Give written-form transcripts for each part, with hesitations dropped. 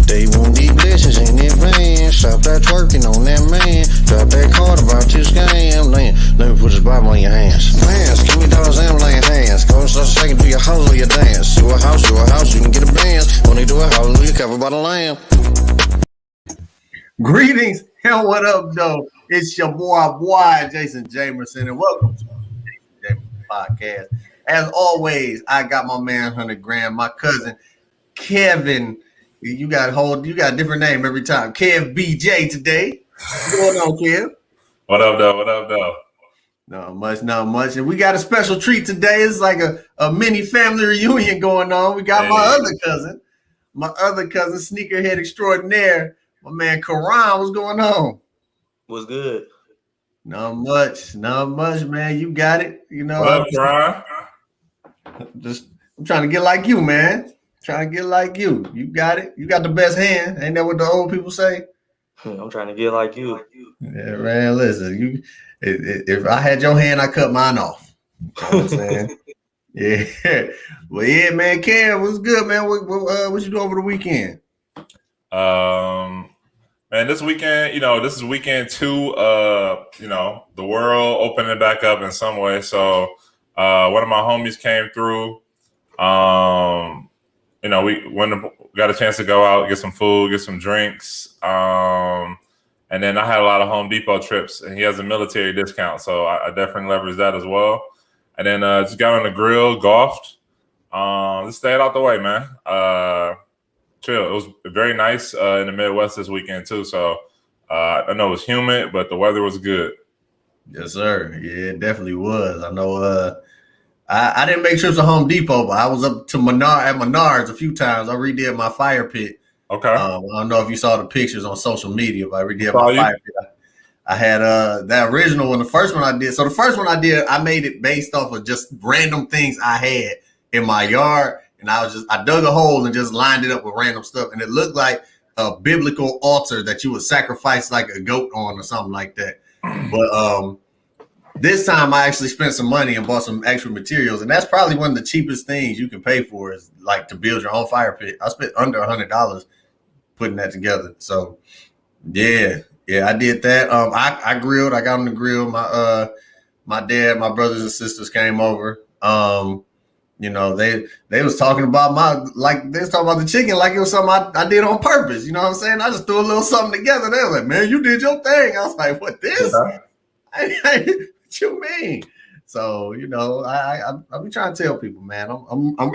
They want these blessings in advance. Stop that twerking on that man. Drop that card about this game. Let me put this Bible in your hands. Hands, give me dollars and laying hands. Go and start a second, do your house or your dance. You a house, you can get a band. Only do a hallelujah, covered by the lamb. Greetings and what up, though? It's your boy Jason Jamerson, and welcome to the Jason Jamerson podcast. As always, I got my man 100 Grand, my cousin Kevin. You got a different name every time. Kev BJ today. What's going on, Kev? What up, though? Not much. And we got a special treat today. It's like a mini family reunion going on. We got my other cousin, sneakerhead extraordinaire, my man Karan. What's going on? What's good? Not much, man. You got it. You know, what up, Karan? I'm trying to get like you, man. Trying to get like you. You got it. You got the best hand. Ain't that what the old people say? I'm trying to get like you. Yeah, man. Listen, if I had your hand, I cut mine off. You know what I'm saying? Yeah. Well, yeah, man. Cam, what's good, man? What you do over the weekend? Man, this weekend, this is weekend 2 of, the world opening back up in some way. So one of my homies came through. We got a chance to go out, get some food, get some drinks. And then I had a lot of Home Depot trips, and he has a military discount. So I definitely leveraged that as well. And then just got on the grill, golfed. Just stayed out the way, man. Chill. It was very nice in the Midwest this weekend, too. So I know it was humid, but the weather was good. Yes, sir. Yeah, it definitely was. I know I didn't make trips to Home Depot, but I was up to Menards a few times. I redid my fire pit. Okay. I don't know if you saw the pictures on social media, but I redid my fire pit. I had that original one, the first one I did. So the first one I did, I made it based off of just random things I had in my yard. And I dug a hole and just lined it up with random stuff. And it looked like a biblical altar that you would sacrifice like a goat on or something like that. But this time I actually spent some money and bought some extra materials. And that's probably one of the cheapest things you can pay for is like to build your own fire pit. I spent under $100 putting that together. So yeah, I did that. I grilled. I got on the grill. My dad, my brothers and sisters came over. They was talking about the chicken like it was something I did on purpose. You know what I'm saying? I just threw a little something together. They was like, man, you did your thing. I was like, what this? What you mean? So, I be trying to tell people, man,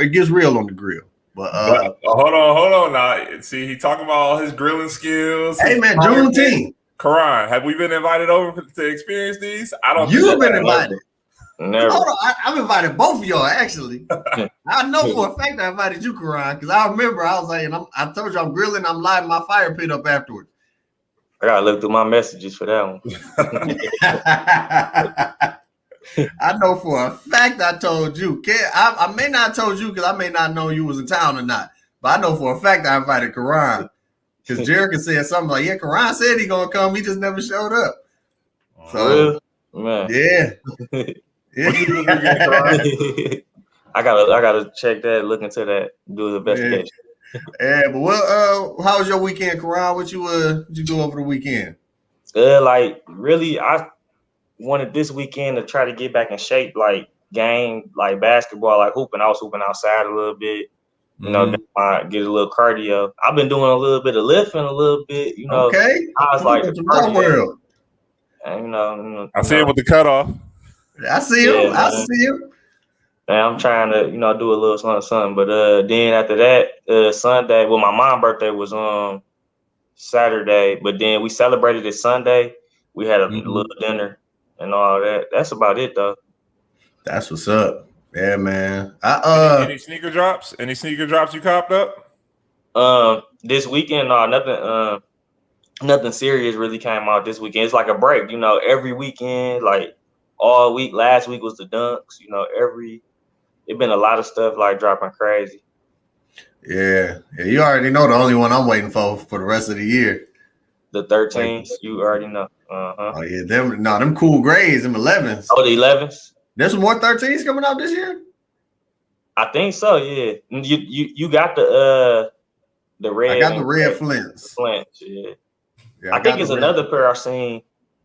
it gets real on the grill. But hold on now. See, he talking about all his grilling skills. Hey man, Juneteenth. Karan, have we been invited over to experience these? I don't. You've been invited. Never. Hold on, I've invited both of y'all actually. I know for a fact I invited you, Karan, because I remember I was like, I told you I'm grilling, I'm lighting my fire pit up afterwards. I gotta look through my messages for that one. I know for a fact I told you. I may not have told you because I may not know you was in town or not. But I know for a fact I invited Karan. Because Jerica said something like, yeah, Karan said he gonna come, he just never showed up. So man. Yeah. I gotta check that, look into that, do the investigation. Yeah, but how was your weekend, Karan? What you do over the weekend? Really, I wanted this weekend to try to get back in shape, like game, like basketball, like hooping. I was hooping outside a little bit, get a little cardio. I've been doing a little bit of lifting, a little bit, Okay. I was like the world. And, I see it with the cutoff. I see him. I see him. And I'm trying to, do a little something. But then after that, Sunday, my mom's birthday was on Saturday, but then we celebrated it Sunday. We had a little dinner and all that. That's about it, though. That's what's up. Yeah, man. Any sneaker drops? Any sneaker drops you copped up? This weekend, no, nothing serious really came out this weekend. It's like a break, every weekend, like all week. Last week was the dunks, it been a lot of stuff like dropping crazy. Yeah. You already know the only one I'm waiting for the rest of the year. The 13s, you already know. Oh yeah, them cool grades, them 11s. Oh, the 11s. There's some more 13s coming out this year. I think so. Yeah, you got the The red. I got the red Flints. Yeah. Yeah, I think it's another pair I've seen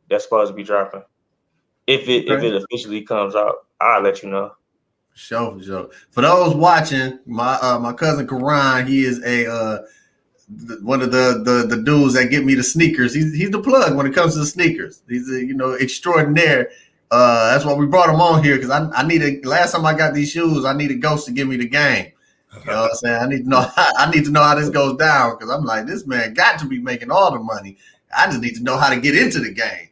that's supposed to be dropping. If it officially comes out, I'll let you know. For sure. For those watching, my cousin Karan, he is one of the dudes that get me the sneakers. He's the plug when it comes to the sneakers. He's extraordinaire. That's why we brought him on here, because I needed, last time I got these shoes, I needed Ghost to give me the game. You know what I'm saying? I need to know how this goes down, because I'm like, this man got to be making all the money. I just need to know how to get into the game.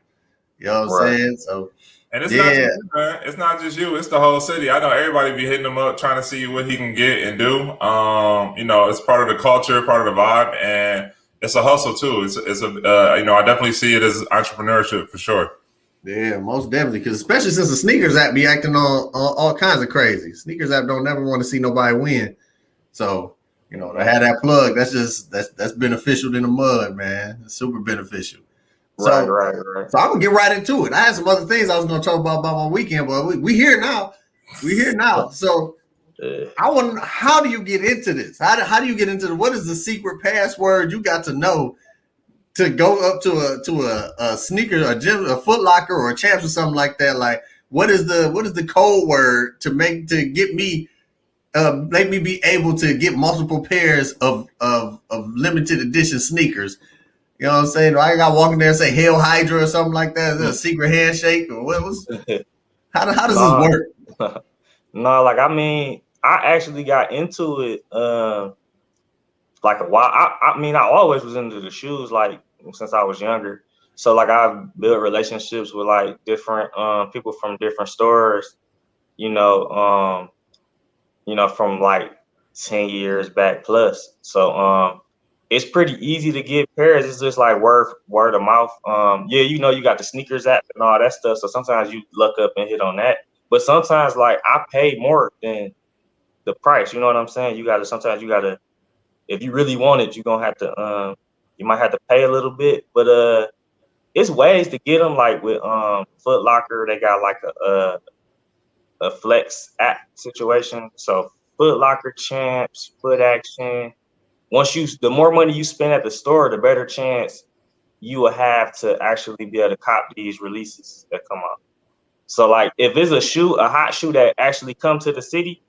You know what I'm saying? So, and it's not just you, man. It's not just you. It's the whole city. I know everybody be hitting him up trying to see what he can get and do. It's part of the culture, part of the vibe, and it's a hustle too. It's I definitely see it as entrepreneurship for sure. Yeah, most definitely. Because especially since the sneakers app be acting on all kinds of crazy. Sneakers app don't never want to see nobody win. So, to have that plug, that's beneficial in the mud, man. It's super beneficial. So, right. So I'm gonna get right into it. I had some other things I was gonna talk about my weekend, but we here now. We here now. So I want to know, how do you get into this? How do you get into what is the secret password you got to know to go up to a sneaker, a gym, a Foot Locker or a Champs or something like that? Like, what is the code word to make me be able to get multiple pairs of limited edition sneakers? You know what I'm saying? Do I got to walk in there and say Hail Hydra or something like that? Is it a secret handshake? Or how does this work? No, I actually got into it like a while. I always was into the shoes like since I was younger. So like I've built relationships with like different people from different stores, from like 10 years back plus. So it's pretty easy to get pairs. It's just like word of mouth. You got the sneakers app and all that stuff. So sometimes you luck up and hit on that. But sometimes like I pay more than the price. You know what I'm saying? Sometimes you gotta, if you really want it, you're gonna have to you might have to pay a little bit. But it's ways to get them, like with Foot Locker, they got like a flex app situation. So Foot Locker, Champs, Foot Action. The more money you spend at the store, the better chance you will have to actually be able to cop these releases that come out. So like if it's a hot shoe that actually come to the city,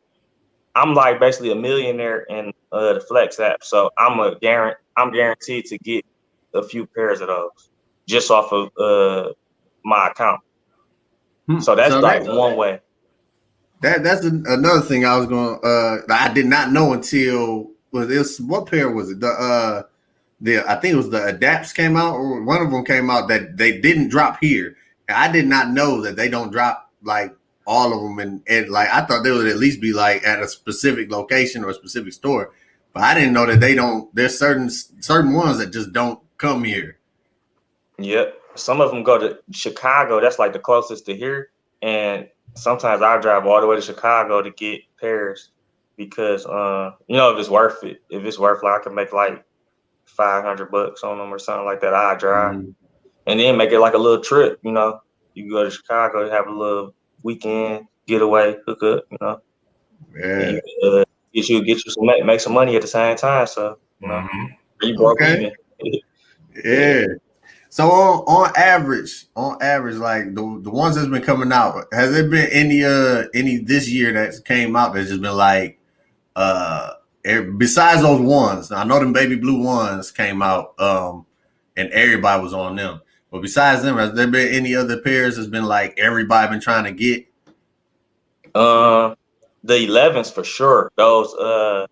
I'm like basically a millionaire in the Flex app. So I'm guaranteed to get a few pairs of those just off of my account. So that's one way. That's another thing I was going I did not know until what pair was it? I think it was the Adapts came out, or one of them came out that they didn't drop here. And I did not know that they don't drop like all of them, and like I thought they would at least be like at a specific location or a specific store, but I didn't know that they don't. There's certain ones that just don't come here. Yep, some of them go to Chicago. That's like the closest to here, and sometimes I drive all the way to Chicago to get pairs because if it's worth it. If it's worth like I can make like $500 on them or something like that, I drive and then make it like a little trip. You can go to Chicago, have a little weekend getaway, hook up. Yeah. And, make some money at the same time. So you broke even. Yeah. So on average, like the ones that's been coming out, has there been any this year that's came out that's just been like besides those ones? I know them baby blue ones came out and everybody was on them. But besides them, has there been any other pairs that's been like everybody been trying to get? The 11s for sure. Those the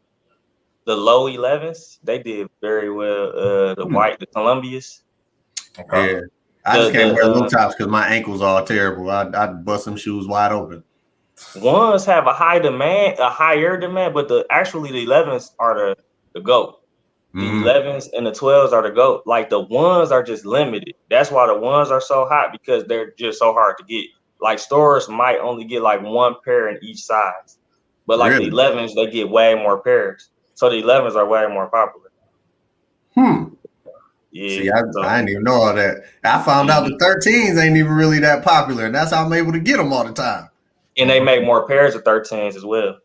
low 11s, they did very well. The white, the Columbias. Yeah, I just can't wear low tops because my ankles are terrible. I'd bust some shoes wide open. Ones have a higher demand, but the 11s are the GOAT. The 11s and the 12s are the GOAT. Like the ones are just limited. That's why the ones are so hot, because they're just so hard to get. Like stores might only get like one pair in each size, but like the 11s, they get way more pairs. So the 11s are way more popular. Yeah. See, I didn't even know all that. I found out the 13s ain't even really that popular, and that's how I'm able to get them all the time. And they make more pairs of 13s as well.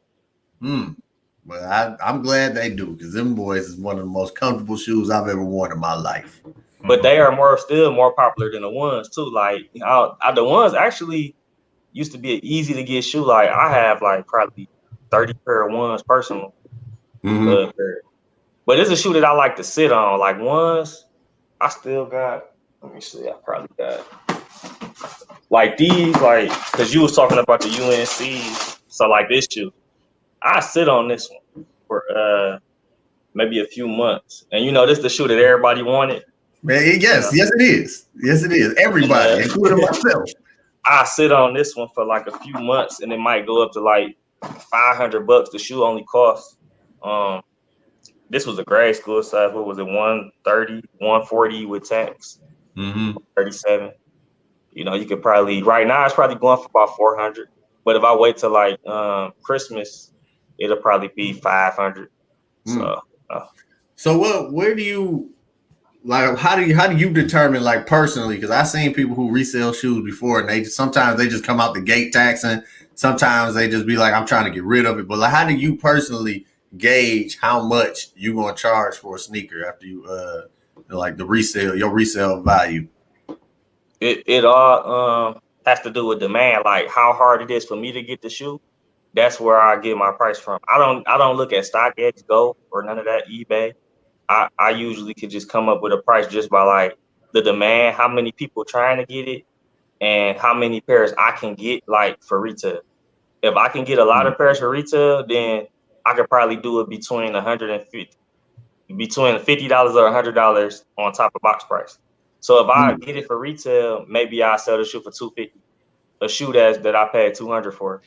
But I'm glad they do, because them boys is one of the most comfortable shoes I've ever worn in my life. But they are still more popular than the ones too. Like the ones actually used to be an easy to get shoe. Like I have like probably 30 pair of ones personal. Mm-hmm. But it's a shoe that I like to sit on. Like ones, I still got. Let me see. I probably got like these, like because you was talking about the UNC. So like this shoe, I sit on this one for maybe a few months, and this is the shoe that everybody wanted. Man, yes it is. Yes it is. Everybody, including myself. I sit on this one for like a few months, and it might go up to like $500. The shoe only costs. This was a grade school size. What was it? 130, 140 with tax. 37. You could probably right now it's probably going for about 400. But if I wait till like Christmas, it'll probably be 500. So where do you like? How do you determine, like, personally? Because I've seen people who resell shoes before, and sometimes they just come out the gate taxing. Sometimes they just be like, I'm trying to get rid of it. But like, how do you personally gauge how much you gonna charge for a sneaker after you like your resale value? It all has to do with demand, like how hard it is for me to get the shoe. That's where I get my price from. I don't look at StockX, Go, or none of that, eBay. I usually could just come up with a price just by like the demand, how many people trying to get it, and how many pairs I can get like for retail. If I can get a lot of pairs for retail, then I could probably do it between $50 or $100 on top of box price. So if I get it for retail, maybe I sell the shoe for $250. A shoe that I paid $200 for,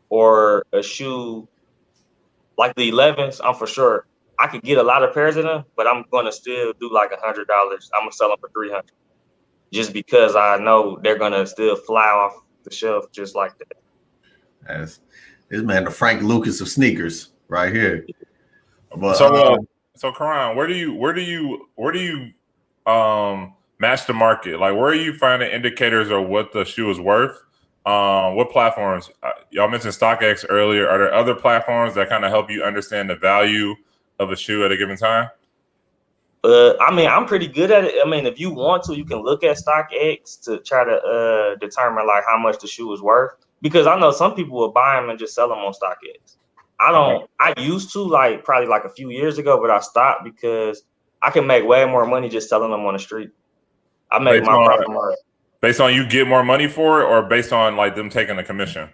or a shoe like the 11s, I'm for sure I could get a lot of pairs of them, but I'm gonna still do like $100. I'm gonna sell them for $300, just because I know they're gonna still fly off the shelf just like that. That's this man, the Frank Lucas of sneakers, right here. But so Karan, where do you match the market? Like, where are you finding indicators of what the shoe is worth? What platforms? Y'all mentioned StockX earlier. Are there other platforms that kind of help you understand the value of a shoe at a given time? I mean, I'm pretty good at it. I mean, if you want to, you can look at StockX to try to determine like how much the shoe is worth. Because I know some people will buy them and just sell them on StockX. I used to, like, probably like a few years ago, but I stopped because I can make way more money just selling them on the street. I make my profit more. Based on you get more money for it, or based on like them taking a commission?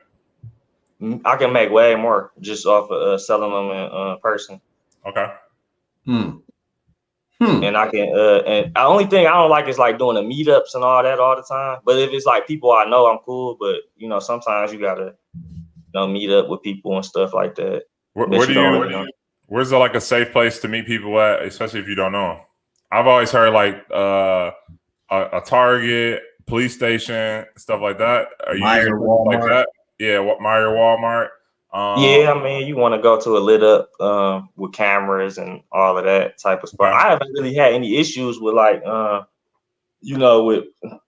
I can make way more just off of selling them in person. Okay. And I can and the only thing I don't like is like doing the meetups and all that all the time. But if it's like people I know, I'm cool. But sometimes you gotta meet up with people and stuff like that. Where's like a safe place to meet people at, especially if you don't know them? I've always heard like a Target, police station, stuff like that. Are you using Walmart like that? Yeah, Meyer, Walmart. Yeah, I mean, you want to go to a lit up with cameras and all of that type of spot. I haven't really had any issues with like with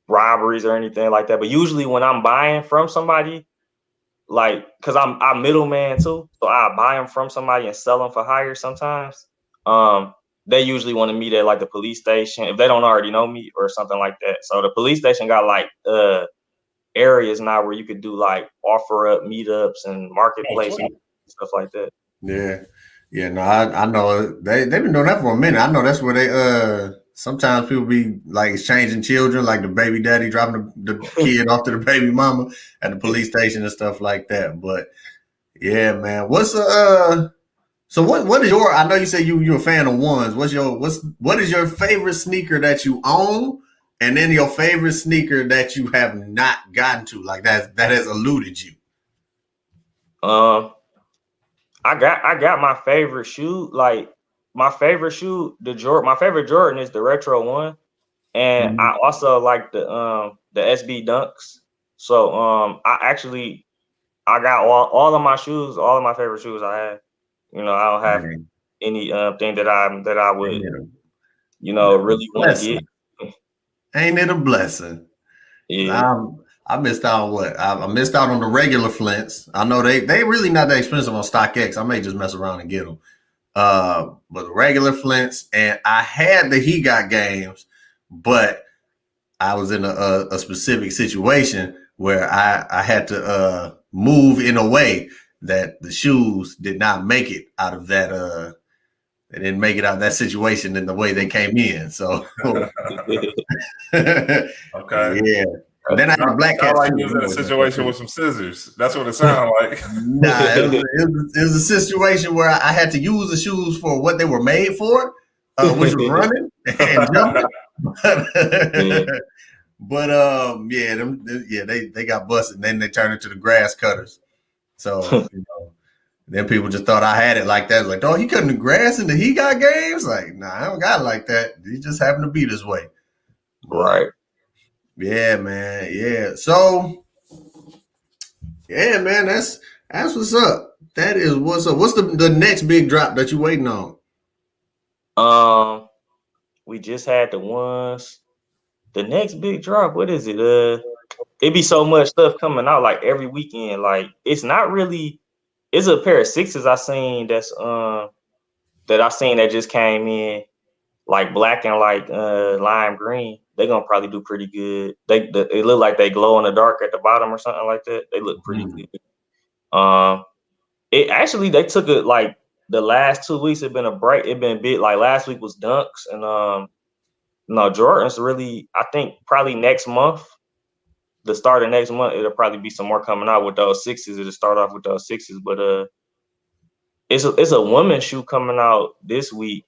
robberies or anything like that. But usually when I'm buying from somebody, like, cause I'm middleman too, so I buy them from somebody and sell them for higher sometimes. They usually want to meet at like the police station if they don't already know me or something like that. So the police station got like areas now where you could do like offer up meetups and marketplace and stuff like that. Yeah. No, I know they've been doing that for a minute. I know that's where they sometimes people be like exchanging children, like the baby daddy dropping the kid off to the baby mama at the police station and stuff like that. But yeah, man, so what is your? I know you say you're a fan of ones. What is your favorite sneaker that you own, and then your favorite sneaker that you have not gotten to, like that has eluded you? I got my favorite shoe. Like my favorite shoe, my favorite Jordan is the retro one, and I also like the SB Dunks. So I got all of my shoes, all of my favorite shoes I have. I don't have any thing that I would really want to get. Ain't it a blessing? Yeah. I missed out on what? I missed out on the regular flints. I know they really not that expensive on StockX. I may just mess around and get them. But the regular flints, and I had the He Got games, but I was in a specific situation where I had to move in a way that the shoes did not make it out of that. They didn't make it out of that situation in the way they came in. So, Okay. yeah. And then I had the black cat. Like he was in a situation with some scissors. That's what it sounded like. Nah, it was a situation where I had to use the shoes for what they were made for, which was running and jumping. But they got busted. And then they turned into the grass cutters. So then people just thought I had it like that. Like, oh, he cutting the grass in the He Got games? Like, nah, I don't got it like that. He just happened to be this way. Right. Yeah, man. Yeah. So, yeah, man, that's what's up. That is what's up. What's the next big drop that you waiting on? We just had the ones. The next big drop, what is it? It be so much stuff coming out like every weekend. Like it's not really. It's a pair of sixes I seen that just came in, like black and like lime green. They're gonna probably do pretty good. They look like they glow in the dark at the bottom or something like that. They look pretty good. It actually they took it like the last 2 weeks have been a break. It been big. Like last week was Dunks and Jordan's really. I think probably next month, the start of next month, it'll probably be some more coming out with those sixes. It'll start off with those sixes, but it's a women's shoe coming out this week.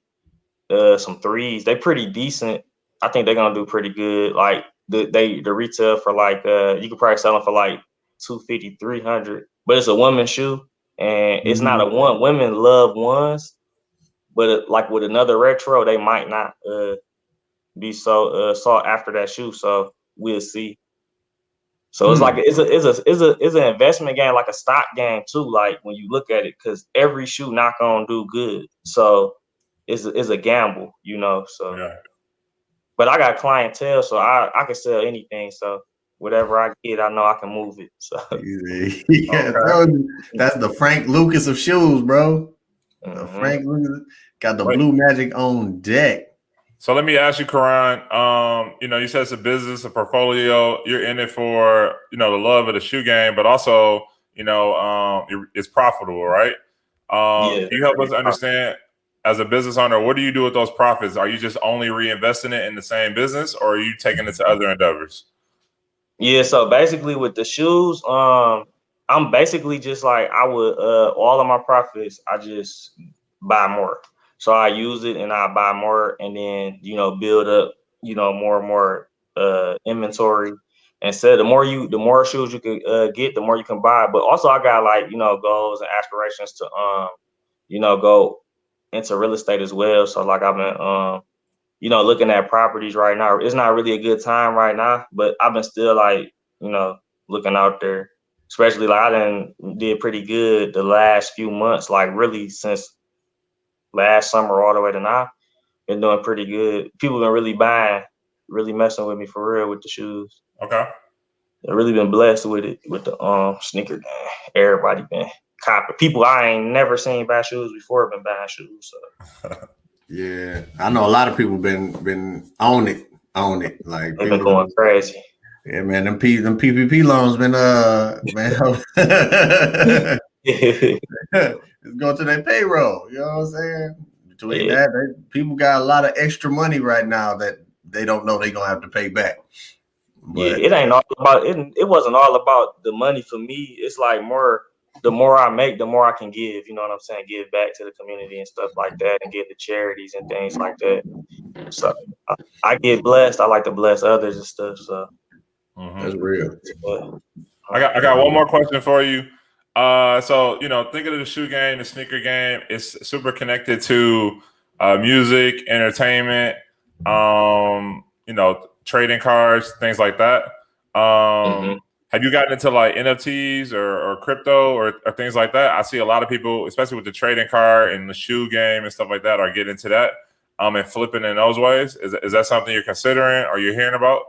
Some threes. They pretty decent. I think they're gonna do pretty good. Like the retail for like you could probably sell them for like $250, $300. But it's a women's shoe, and it's not a one. Women love ones, but like with another retro, they might not be so sought after that shoe. So we'll see. So it's like it's an investment game, like a stock game too. Like when you look at it, because every shoe not gonna do good. So it's a gamble, So, yeah. But I got clientele, so I can sell anything. So whatever I get, I know I can move it. So yeah, that's the Frank Lucas of shoes, bro. Frank Lucas got the Blue Magic on deck. So let me ask you, Karan. You said it's a business, a portfolio. You're in it for the love of the shoe game, but also it's profitable, right? Can you help us understand, as a business owner, what do you do with those profits? Are you just only reinvesting it in the same business, or are you taking it to other endeavors? Yeah, so basically with the shoes, I'm basically just like I would all of my profits, I just buy more. So I use it and I buy more and then, build up, more and more inventory. And so the more shoes you can get, the more you can buy. But also I got like, goals and aspirations to go into real estate as well. So like I've been looking at properties right now. It's not really a good time right now, but I've been still like, looking out there. Especially like I did pretty good the last few months, like really since last summer all the way to now. Been doing pretty good. People been really buying, really messing with me for real with the shoes. Okay. I've really been blessed with it, with the sneaker game. Everybody been copying. People I ain't never seen buy shoes before been buying shoes. So. Yeah, I know a lot of people been on it. Like they've been going crazy. Yeah, man, them PPP loans been it's going to their payroll. You know what I'm saying? Between that, people got a lot of extra money right now that they don't know they're gonna have to pay back. But it ain't all about it. It wasn't all about the money for me. It's like the more I make, the more I can give. You know what I'm saying? Give back to the community and stuff like that, and give to charities and things like that. So I get blessed. I like to bless others and stuff. So that's real. I got one more question for you. So thinking of the shoe game, the sneaker game, it's super connected to music, entertainment, trading cards, things like that. Have you gotten into like NFTs or crypto or things like that? I see a lot of people, especially with the trading card and the shoe game and stuff like that, are getting into that and flipping in those ways. Is that something you're considering or you're hearing about?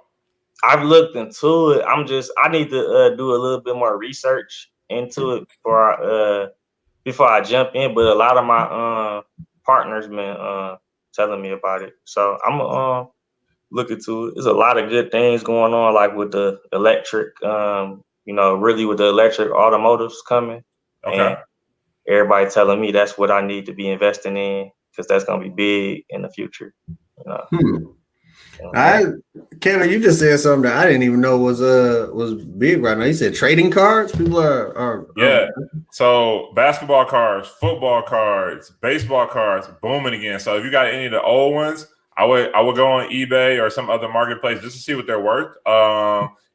I've looked into it. I need to do a little bit more research into it before I jump in. But a lot of my partners been telling me about it, so I'm look into it. There's a lot of good things going on, like with the electric, really with the electric automotives coming, Okay. and everybody telling me that's what I need to be investing in because that's gonna be big in the future. Kevin, you just said something that I didn't even know was big right now. You said trading cards. People are So basketball cards, football cards, baseball cards, booming again. So if you got any of the old ones, I would go on eBay or some other marketplace just to see what they're worth.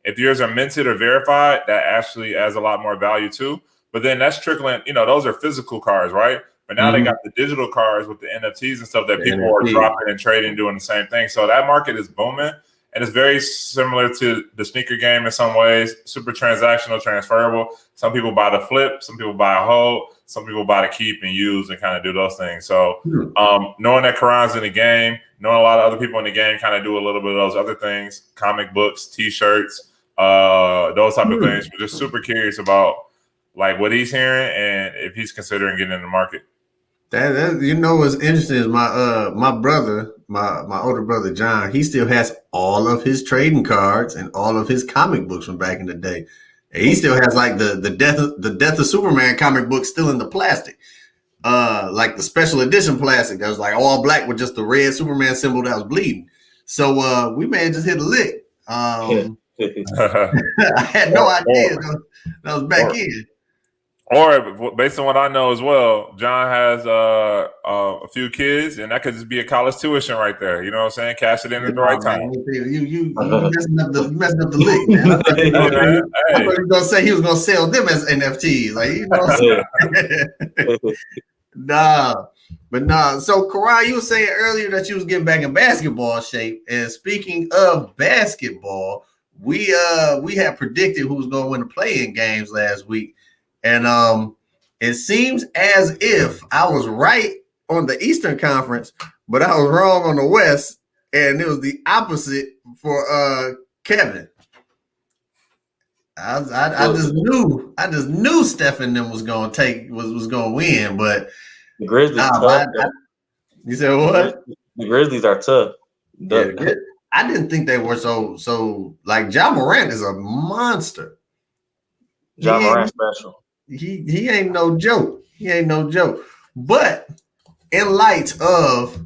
If yours are minted or verified, that actually adds a lot more value too. But then that's trickling. Those are physical cards, right? But now they got the digital cards with the NFTs and stuff that people are dropping and trading, doing the same thing. So that market is booming. And it's very similar to the sneaker game in some ways, super transactional, transferable. Some people buy the flip, some people buy a hold, some people buy to keep and use and kind of do those things. So knowing that Karan's in the game, knowing a lot of other people in the game kind of do a little bit of those other things, comic books, T-shirts, those type of things. We're just super curious about like what he's hearing and if he's considering getting in the market. That what's interesting is my brother, my older brother John, he still has all of his trading cards and all of his comic books from back in the day. And he still has like the death of Superman comic book still in the plastic. Like the special edition plastic that was like all black with just the red Superman symbol that was bleeding. So we may have just hit a lick. I had no idea that was back in. Or based on what I know as well, John has a few kids, and that could just be a college tuition right there. You know what I'm saying? Cash it in at the right time. You messing up the lick, man. I thought he was gonna say he was gonna sell them as NFTs, like Nah. So Karan, you were saying earlier that you was getting back in basketball shape, and speaking of basketball, we had predicted who was going to win the play-in games last week. And it seems as if I was right on the Eastern Conference, but I was wrong on the West, and it was the opposite for Kevin. I just knew Steph and them was gonna win, but the Grizzlies tough. You said what? The Grizzlies are tough. I didn't think they were so like Jamerson is a monster. Jamerson special. He ain't no joke. He ain't no joke. But in light of,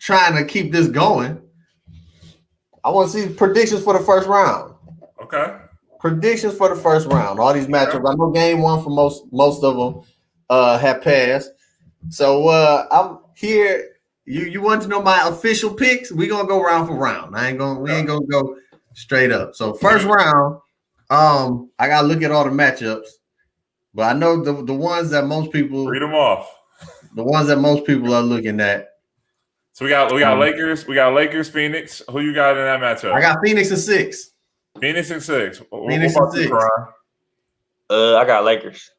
trying to keep this going, I want to see predictions for the first round. Okay. Predictions for the first round. All these matchups. I know game one for most of them have passed. So I'm here. You want to know my official picks? We're gonna go round for round. We ain't gonna go straight up. So first round. I gotta look at all the matchups, but I know the ones that most people read them off. The ones that most people are looking at. So we got Lakers. We got Lakers, Phoenix. Who you got in that matchup? I got Phoenix and 6. Phoenix and 6. Phoenix and 6. I got Lakers.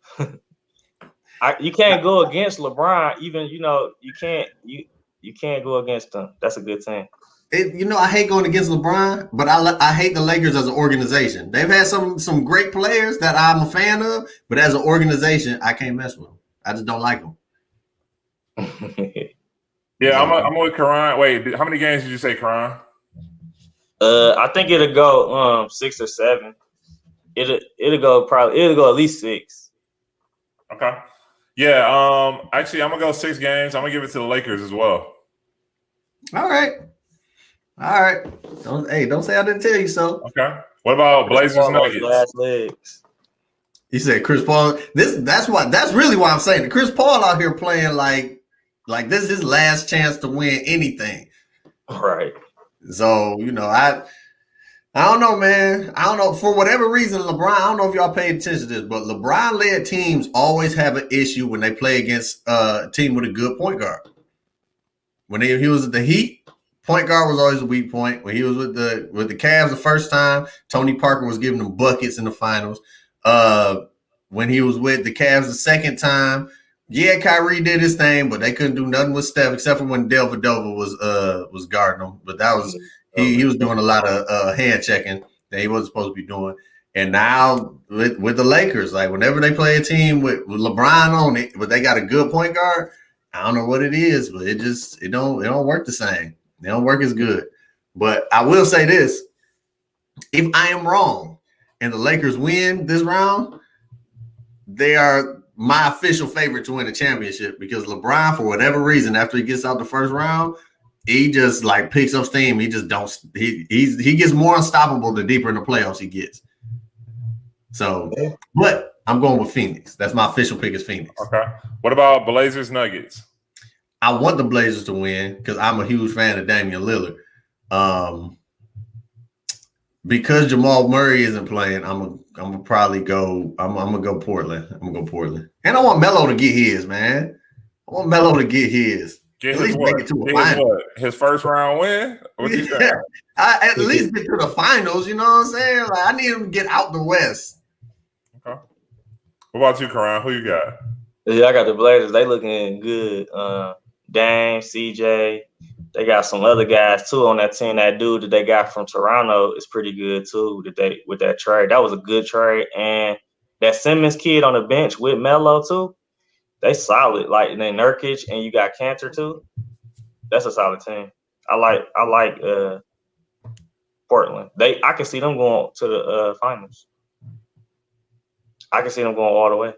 You can't go against LeBron. Even you can't go against them. That's a good thing. I hate going against LeBron, but I hate the Lakers as an organization. They've had some great players that I'm a fan of, but as an organization, I can't mess with them. I just don't like them. Yeah, I'm with Karan. Wait, how many games did you say, Karan? I think it'll go 6 or 7. It'll go at least 6. Okay. Yeah. Actually, I'm gonna go 6 games. I'm gonna give it to the Lakers as well. All right. Don't say I didn't tell you so. Okay. What about Blazers Nuggets? Last legs. You said Chris Paul. That's really why I'm saying it. Chris Paul out here playing like this is his last chance to win anything. Right. So, I don't know, man. I don't know. For whatever reason, LeBron, I don't know if y'all paid attention to this, but LeBron-led teams always have an issue when they play against a team with a good point guard. When he was at the Heat, point guard was always a weak point. When he was with the Cavs the first time, Tony Parker was giving them buckets in the finals. When he was with the Cavs the second time, Yeah, Kyrie did his thing, but they couldn't do nothing with Steph except for when Dellavedova was guarding him. But that was he was doing a lot of hand checking that he wasn't supposed to be doing. And now with the Lakers, like whenever they play a team with LeBron on it, but they got a good point guard, I don't know what it is, but it don't work the same. It don't work as good. But I will say this: if I am wrong and the Lakers win this round, they are my official favorite to win the championship because LeBron, for whatever reason, after he gets out the first round, he just like picks up steam. He just don't. He gets more unstoppable the deeper in the playoffs he gets. So, but I'm going with Phoenix. That's my official pick is Phoenix. Okay. What about Blazers Nuggets? I want the Blazers to win because I'm a huge fan of Damian Lillard. Because Jamal Murray isn't playing, I'm gonna probably go. I'm gonna go Portland. I'm gonna go Portland, and I want Melo to get his, man. I want Melo to get his. Get at his least what? make it to a Get final. his first round win? What you saying? At least get to the finals. You know what I'm saying? Like I need him to get out the West. Okay. What about you, Karan? Who you got? Yeah, I got the Blazers. They looking good. Dame, CJ. They got some other guys too on that team. That dude that they got from Toronto is pretty good too. With that trade, that was a good trade. And that Simmons kid on the bench with Melo too, they solid. Like and then Nurkic and you got Cantor too. That's a solid team. I like Portland. I can see them going to the finals. I can see them going all the way.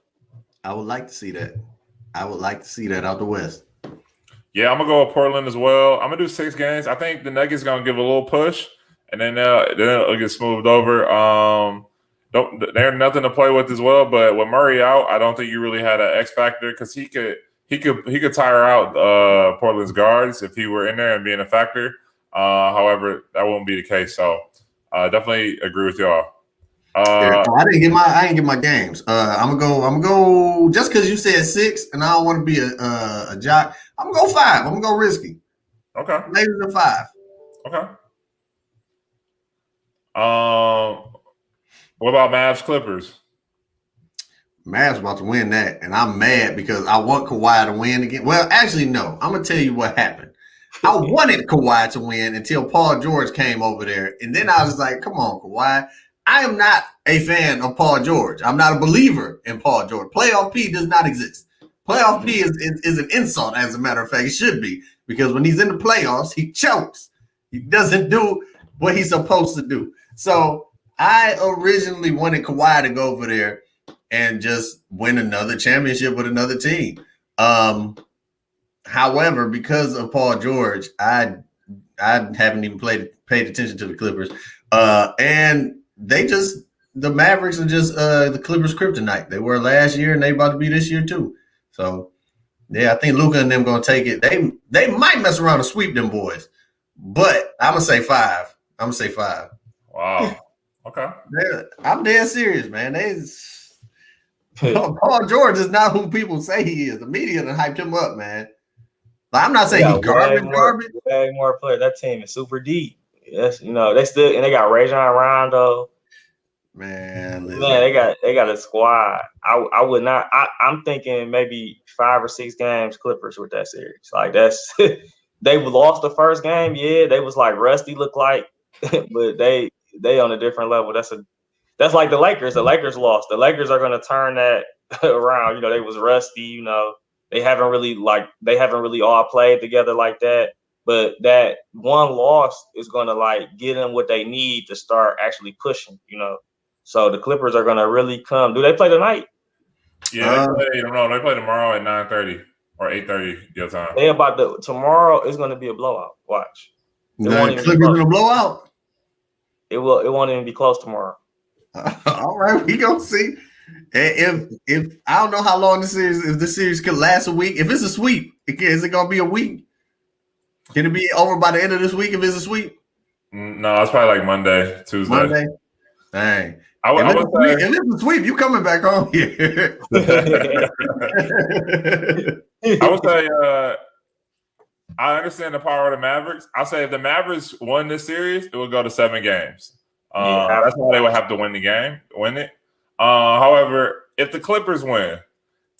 I would like to see that. I would like to see that out the West. Yeah, I'm gonna go with Portland as well. I'm gonna do 6 games. I think the Nuggets gonna give a little push, and then it'll get smoothed over. They're nothing to play with as well. But with Murray out, I don't think you really had an X factor because he could tire out Portland's guards if he were in there and being a factor. However, that won't be the case. So definitely agree with y'all. I didn't get my games. I'm gonna go just because you said 6, and I don't want to be a jock. I'm gonna go 5. I'm gonna go risky. Okay, Maybe the 5. Okay. What about Mavs Clippers? Mavs about to win that, and I'm mad because I want Kawhi to win again. Well, actually, no. I'm gonna tell you what happened. I wanted Kawhi to win until Paul George came over there, and then I was like, "Come on, Kawhi." I am not a fan of Paul George. I'm not a believer in Paul George. Playoff P does not exist. Playoff P is an insult, as a matter of fact. It should be, because when he's in the playoffs, he chokes. He doesn't do what he's supposed to do. So I originally wanted Kawhi to go over there and just win another championship with another team. However, because of Paul George, I haven't even paid attention to the Clippers. And the Mavericks are just the Clippers kryptonite. They were last year and they about to be this year too. So yeah, I think Luka and them gonna take it. They might mess around and sweep them boys, but I'm gonna say 5. Wow. Okay. I'm dead serious, man. Paul George is not who people say he is. The media done hyped him up, man. Like, I'm not saying he's garbage. Way more players. That team is super deep. Yes, they still and they got Rajon Rondo. Man, they got a squad. I would not. I'm thinking maybe 5 or 6 games Clippers with that series. Like that's they lost the first game. Yeah, they was like rusty, look like, but they on a different level. That's like the Lakers. The Lakers lost. The Lakers are going to turn that around. They was rusty. They haven't really all played together like that. But that one loss is going to get them what they need to start actually pushing. So the Clippers are going to really come. Do they play tonight? Yeah, they play tomorrow at 9:30 or 8:30 your time. Tomorrow is going to be a blowout. Watch. The Clippers in a blowout. It won't even be close tomorrow. All right, we gonna see. If I don't know how long if this series could last a week. If it's a sweep, is it gonna be a week? Can it be over by the end of this week if it's a sweep? No, it's probably like Monday, Tuesday. Monday. Dang. If it's a sweep, you coming back home here. I would say I understand the power of the Mavericks. I'll say if the Mavericks won this series, it would go to 7 games. That's why they would have to win it. However, if the Clippers win,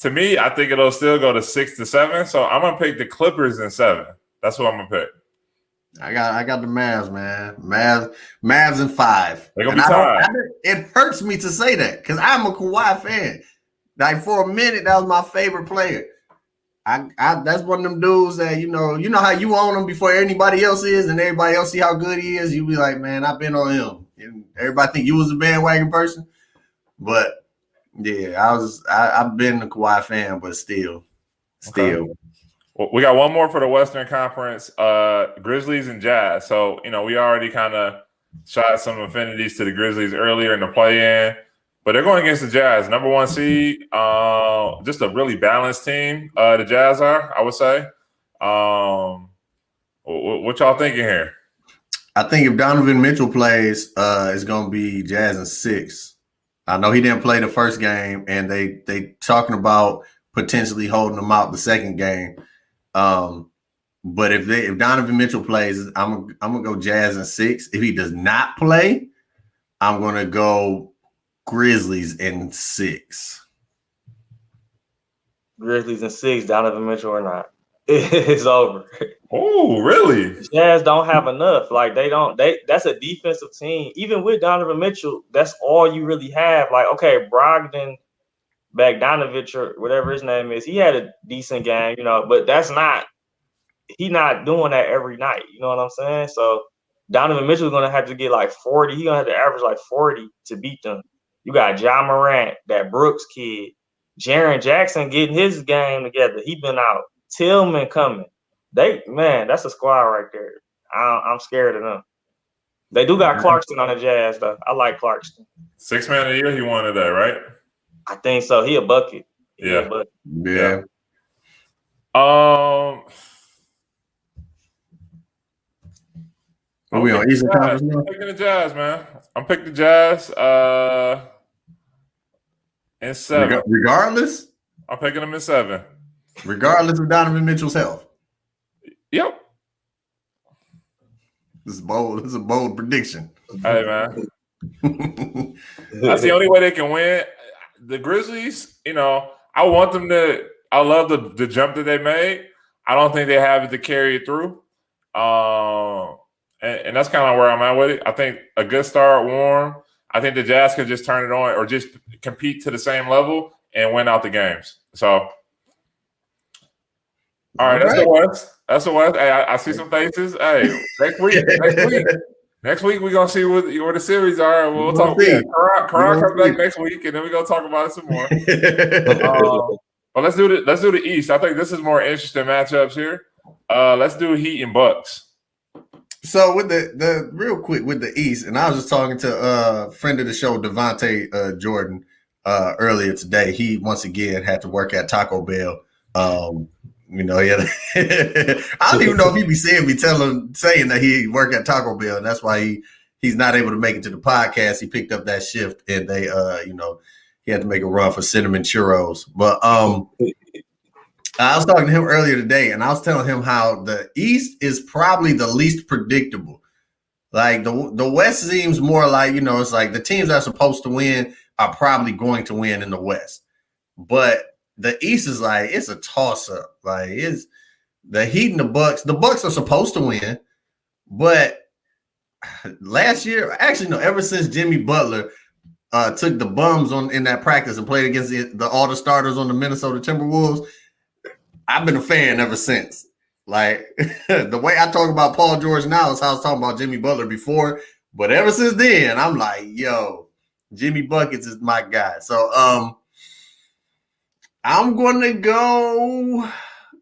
To me, I think it'll still go to 6 to 7. So I'm gonna pick the Clippers in 7. That's what I'm gonna pick. I got the Mavs, man. Mavs in 5. They're gonna be tied. It hurts me to say that because I'm a Kawhi fan. Like for a minute, that was my favorite player. I that's one of them dudes that you know how you own him before anybody else is, and everybody else see how good he is. You be like, man, I've been on him, and everybody think you was a bandwagon person, but yeah, I've been a Kawhi fan, but still. Okay. Well, we got one more for the Western Conference, Grizzlies and Jazz. So we already kind of shot some affinities to the Grizzlies earlier in the play-in. But they're going against the Jazz, number 1 seed. Just a really balanced team. The Jazz are, I would say. What y'all thinking here? I think if Donovan Mitchell plays, it's going to be Jazz in 6. I know he didn't play the first game, and they talking about potentially holding him out the second game. But if Donovan Mitchell plays, I'm gonna go Jazz in 6. If he does not play, I'm gonna go Grizzlies in 6. Grizzlies in 6, Donovan Mitchell or not. It's over. Oh, really? Jazz don't have enough. Like that's a defensive team. Even with Donovan Mitchell, that's all you really have. Like, okay, Brogdon, Bogdanovich, or whatever his name is, he had a decent game, but he's not doing that every night. You know what I'm saying? So Donovan Mitchell's gonna have to get like 40. He's gonna have to average like 40 to beat them. You got Jamerson, that Brooks kid, Jaren Jackson getting his game together. He been out. Tillman coming. That's a squad right there. I'm scared of them. They do got Clarkson on the Jazz though. I like Clarkson. 6 man of the year, he won today, right? I think so. He a bucket. Yeah. Are we on Eastern Conference now? I'm picking the Jazz, man. I'm picking the Jazz in 7. Regardless? I'm picking them in 7. Regardless of Donovan Mitchell's health? Yep. This is bold. This is a bold prediction. Hey, man. That's the only way they can win. The Grizzlies, I want them to – I love the jump that they made. I don't think they have it to carry it through. And that's kind of where I'm at with it. I think a good start, warm. I think the Jazz could just turn it on or just compete to the same level and win out the games. So, all right, that's the West. That's the West. Hey, I see some faces. Hey, next week we're gonna see where the series are. We'll talk. Karan comes back next week, and then we're gonna talk about it some more. But let's do the East. I think this is more interesting matchups here. Let's do Heat and Bucks. So with the real quick with the East, and I was just talking to a friend of the show, Devontae Jordan, earlier today. He once again had to work at Taco Bell. I don't even know if he be saying that he work at Taco Bell, and that's why he's not able to make it to the podcast. He picked up that shift, and they he had to make a run for cinnamon churros. But I was talking to him earlier today, and I was telling him how the East is probably the least predictable. Like the West seems more like, it's like the teams that are supposed to win are probably going to win in the West. But the East is like, it's a toss-up. Like, it's the Heat and the Bucks. The Bucks are supposed to win, but last year, actually, no, ever since Jimmy Butler took the bums in that practice and played against all the starters on the Minnesota Timberwolves, I've been a fan ever since. Like, the way I talk about Paul George now is how I was talking about Jimmy Butler before. But ever since then, I'm like, yo, Jimmy Buckets is my guy. So I'm going to go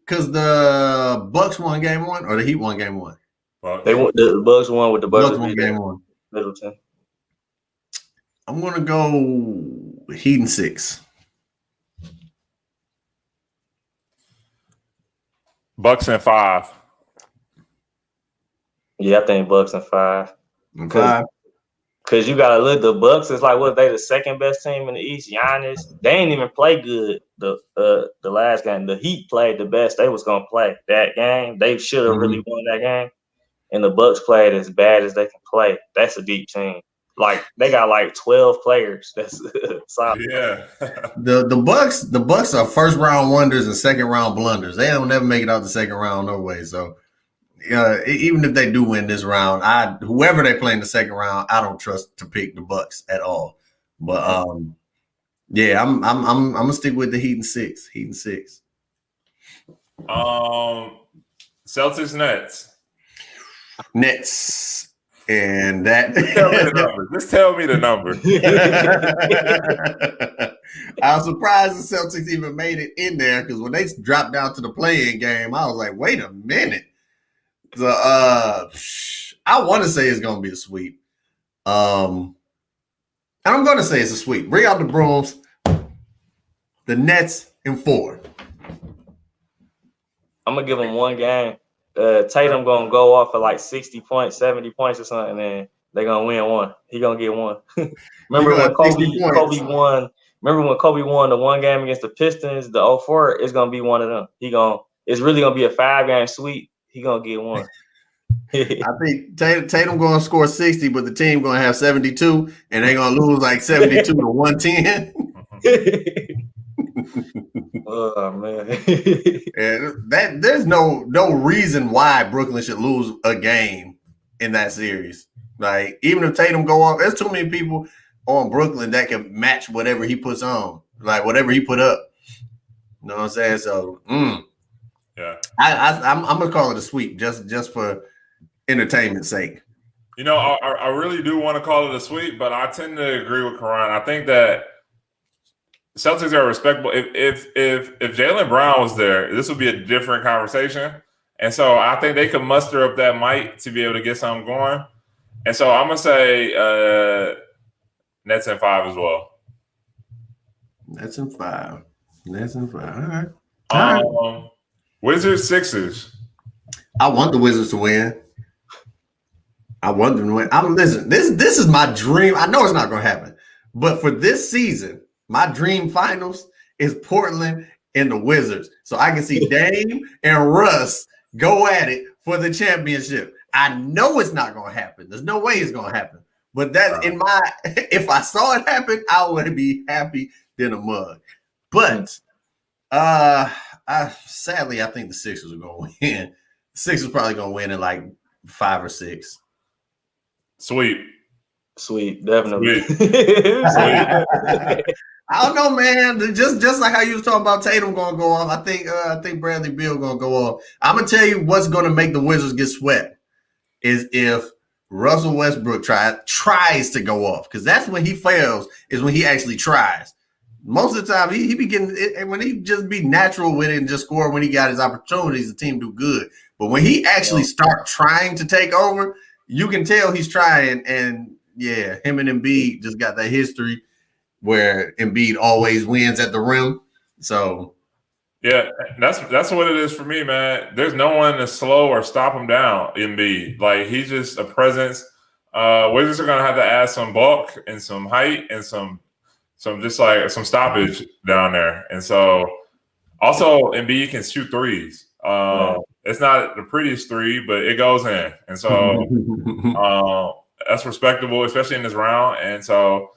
because the Bucks won game 1 or the Heat won game 1. The Bucks won with the Bucks won game 1. Middleton. I'm going to go Heat in 6. Bucks in 5. Yeah, I think Bucks in 5. In 5. Because you gotta look, the Bucks is like what they the second best team in the East. Giannis, they ain't even play good the last game. The Heat played the best they was gonna play that game. They should have really won that game. And the Bucks played as bad as they can play. That's a deep team. like they got like 12 players. That's solid. Yeah. The Bucks are first round wonders and second round blunders. They don't never make it out the second round no way. So even if they do win this round, whoever they play in the second round, I don't trust to pick the Bucks at all. But yeah, I'm gonna stick with the Heat and 6. Heat and 6. Celtics Nets. And that Just tell me the number. I was surprised the Celtics even made it in there because when they dropped down to the play-in game, I was like, wait a minute. So I want to say it's gonna be a sweep. And I'm gonna say it's a sweep. Bring out the brooms. The Nets in 4. I'm gonna give them one game. Tatum gonna go off for like 60 points, 70 points or something, and they're gonna win one. He gonna get one. Remember when Kobe won? Remember when Kobe won the one game against the Pistons, the 04? It's gonna be one of them. It's really gonna be a 5-game sweep. He gonna get one. I think Tatum gonna score 60, but the team gonna have 72, and they're gonna lose like 72 to 110. Oh man. And there's no reason why Brooklyn should lose a game in that series. Like, even if Tatum go off, there's too many people on Brooklyn that can match whatever he puts on, like whatever he put up. You know what I'm saying? So yeah. I'm gonna call it a sweep just for entertainment's sake. You know, I really do want to call it a sweep, but I tend to agree with Karan. I think that Celtics are respectable. If Jaylen Brown was there, this would be a different conversation. And so I think they could muster up that might to be able to get something going. And so I'm gonna say Nets in 5 as well. Nets in 5. All right. Wizards, Sixers. I want the Wizards to win. I want them to win. Listen, this is my dream. I know it's not gonna happen, but for this season, my dream finals is Portland and the Wizards. So I can see Dame and Russ go at it for the championship. I know it's not going to happen. There's no way it's going to happen. But that's if I saw it happen, I would be happy than a mug. But sadly, I think the Sixers are going to win. The Sixers are probably going to win in like 5 or 6. Sweet, definitely. Sweet. I don't know, man. Just like how you was talking about Tatum gonna go off, I think Bradley Beal gonna go off. I'm gonna tell you what's gonna make the Wizards get swept is if Russell Westbrook tries to go off, because that's when he fails, is when he actually tries. Most of the time, he be getting it, and when he just be natural with it and just score when he got his opportunities, the team do good. But when he actually start trying to take over, you can tell he's trying. And yeah, him and Embiid just got that history where Embiid always wins at the rim. So yeah, that's what it is for me, man. There's no one to slow or stop him down, Embiid. Like, he's just a presence. Wizards are gonna have to add some bulk and some height and some just like some stoppage down there. And so also Embiid can shoot threes. It's not the prettiest three, but it goes in. And so that's respectable, especially in this round. And so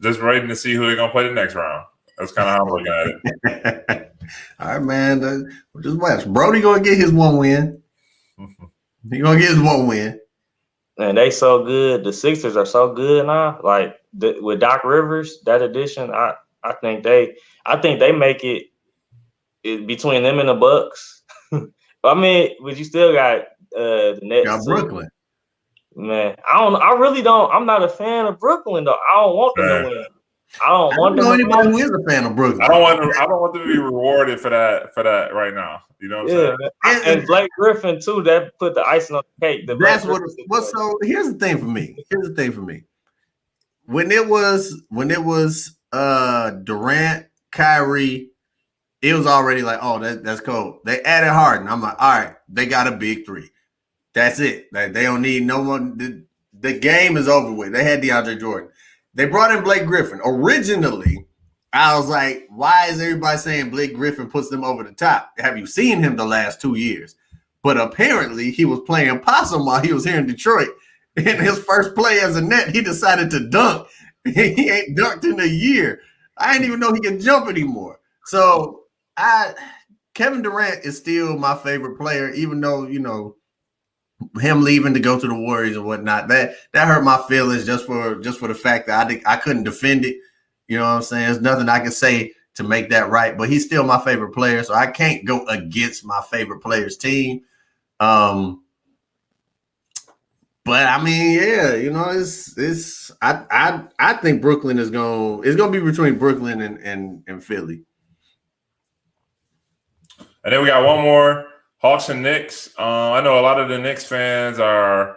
just waiting to see who they're gonna play the next round. That's kind of how I'm looking at it. All right, man. Just watch. Brody gonna get his one win. He gonna get his one win. And they so good. The Sixers are so good now. Like with Doc Rivers, that addition, I think they make it between them and the Bucks. I mean, but you still got the Nets. Got Brooklyn. Man, I really don't. I'm not a fan of Brooklyn though. I don't want them to win. I don't know anybody who is a fan of Brooklyn. I don't want them to be rewarded for that right now. You know what I'm saying? And Blake Griffin too. That put the icing on the cake. That's what. So here's the thing for me. When it was Durant, Kyrie, it was already like, oh, that's cool. They added Harden. I'm like, all right, they got a big three. That's it. Like, they don't need no one. The game is over with. They had DeAndre Jordan. They brought in Blake Griffin. Originally, I was like, why is everybody saying Blake Griffin puts them over the top? Have you seen him the last 2 years? But apparently, he was playing possum while he was here in Detroit. In his first play as a net, he decided to dunk. He ain't dunked in a year. I didn't even know he could jump anymore. So Kevin Durant is still my favorite player, even though, you know, him leaving to go to the Warriors and whatnot, that hurt my feelings just for the fact that I couldn't defend it. You know what I'm saying? There's nothing I can say to make that right, but he's still my favorite player, so I can't go against my favorite player's team. But I mean, yeah, you know, I think Brooklyn it's gonna be between Brooklyn and Philly. And then we got one more, Hawks and Knicks. I know a lot of the Knicks fans are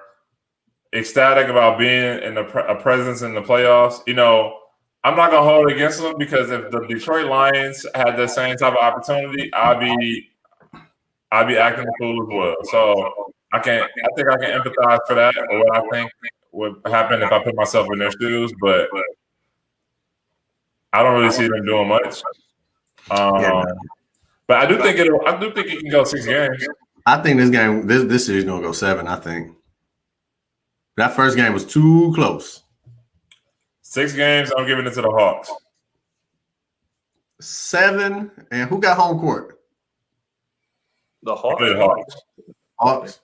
ecstatic about being in a presence in the playoffs. You know, I'm not gonna hold it against them because if the Detroit Lions had the same type of opportunity, I'd be acting a fool as well. So I think I can empathize for that or what I think would happen if I put myself in their shoes, but I don't really see them doing much. But I do think it can go 6 games. I think this series gonna go 7. I think that first game was too close. 6 games, I'm giving it to the Hawks. 7, and who got home court? The Hawks. Hawks.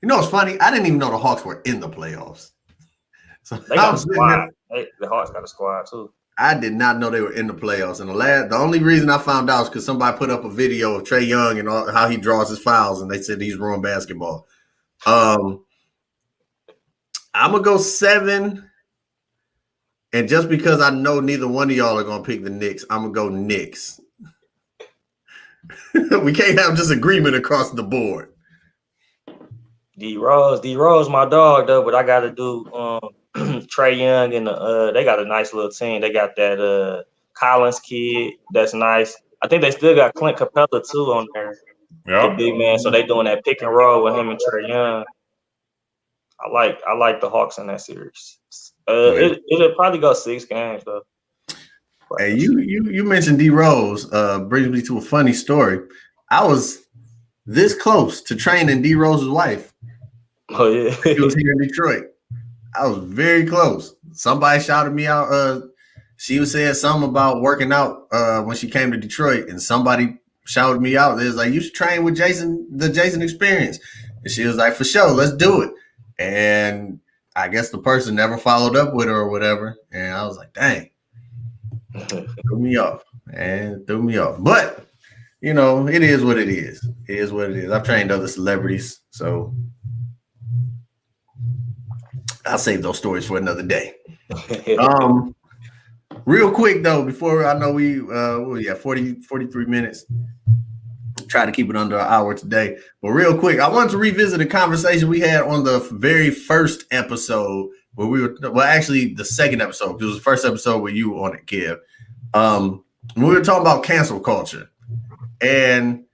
You know, it's funny. I didn't even know the Hawks were in the playoffs. So they got a squad. The Hawks got a squad too. I did not know they were in the playoffs. And the only reason I found out is because somebody put up a video of Trae Young and how he draws his fouls, and they said he's ruined basketball. I'm gonna go 7. And just because I know neither one of y'all are gonna pick the Knicks, I'm gonna go Knicks. We can't have disagreement across the board. D Rose, my dog though, but I got to do Trae Young and they got a nice little team. They got that Collins kid that's nice. I think they still got Clint Capella too on there. Yeah, the big man. So they doing that pick and roll with him and Trae Young. I like the Hawks in that series. It'll probably go 6 games though. Hey, you mentioned D Rose. Brings me to a funny story. I was this close to training D Rose's wife. Oh yeah, he was here in Detroit. I was very close. Somebody shouted me out. She was saying something about working out when she came to Detroit, and somebody shouted me out. They was like, "You should train with Jason, the Jason Experience." And she was like, "For sure, let's do it." And I guess the person never followed up with her or whatever. And I was like, "Dang." Threw me off. But you know, it is what it is. It is what it is. I've trained other celebrities, so I'll save those stories for another day. Real quick though, before I know we 43 minutes. Try to keep it under an hour today. But real quick, I wanted to revisit a conversation we had on the very first episode where actually the second episode, because it was the first episode with you on it, Kev. We were talking about cancel culture. And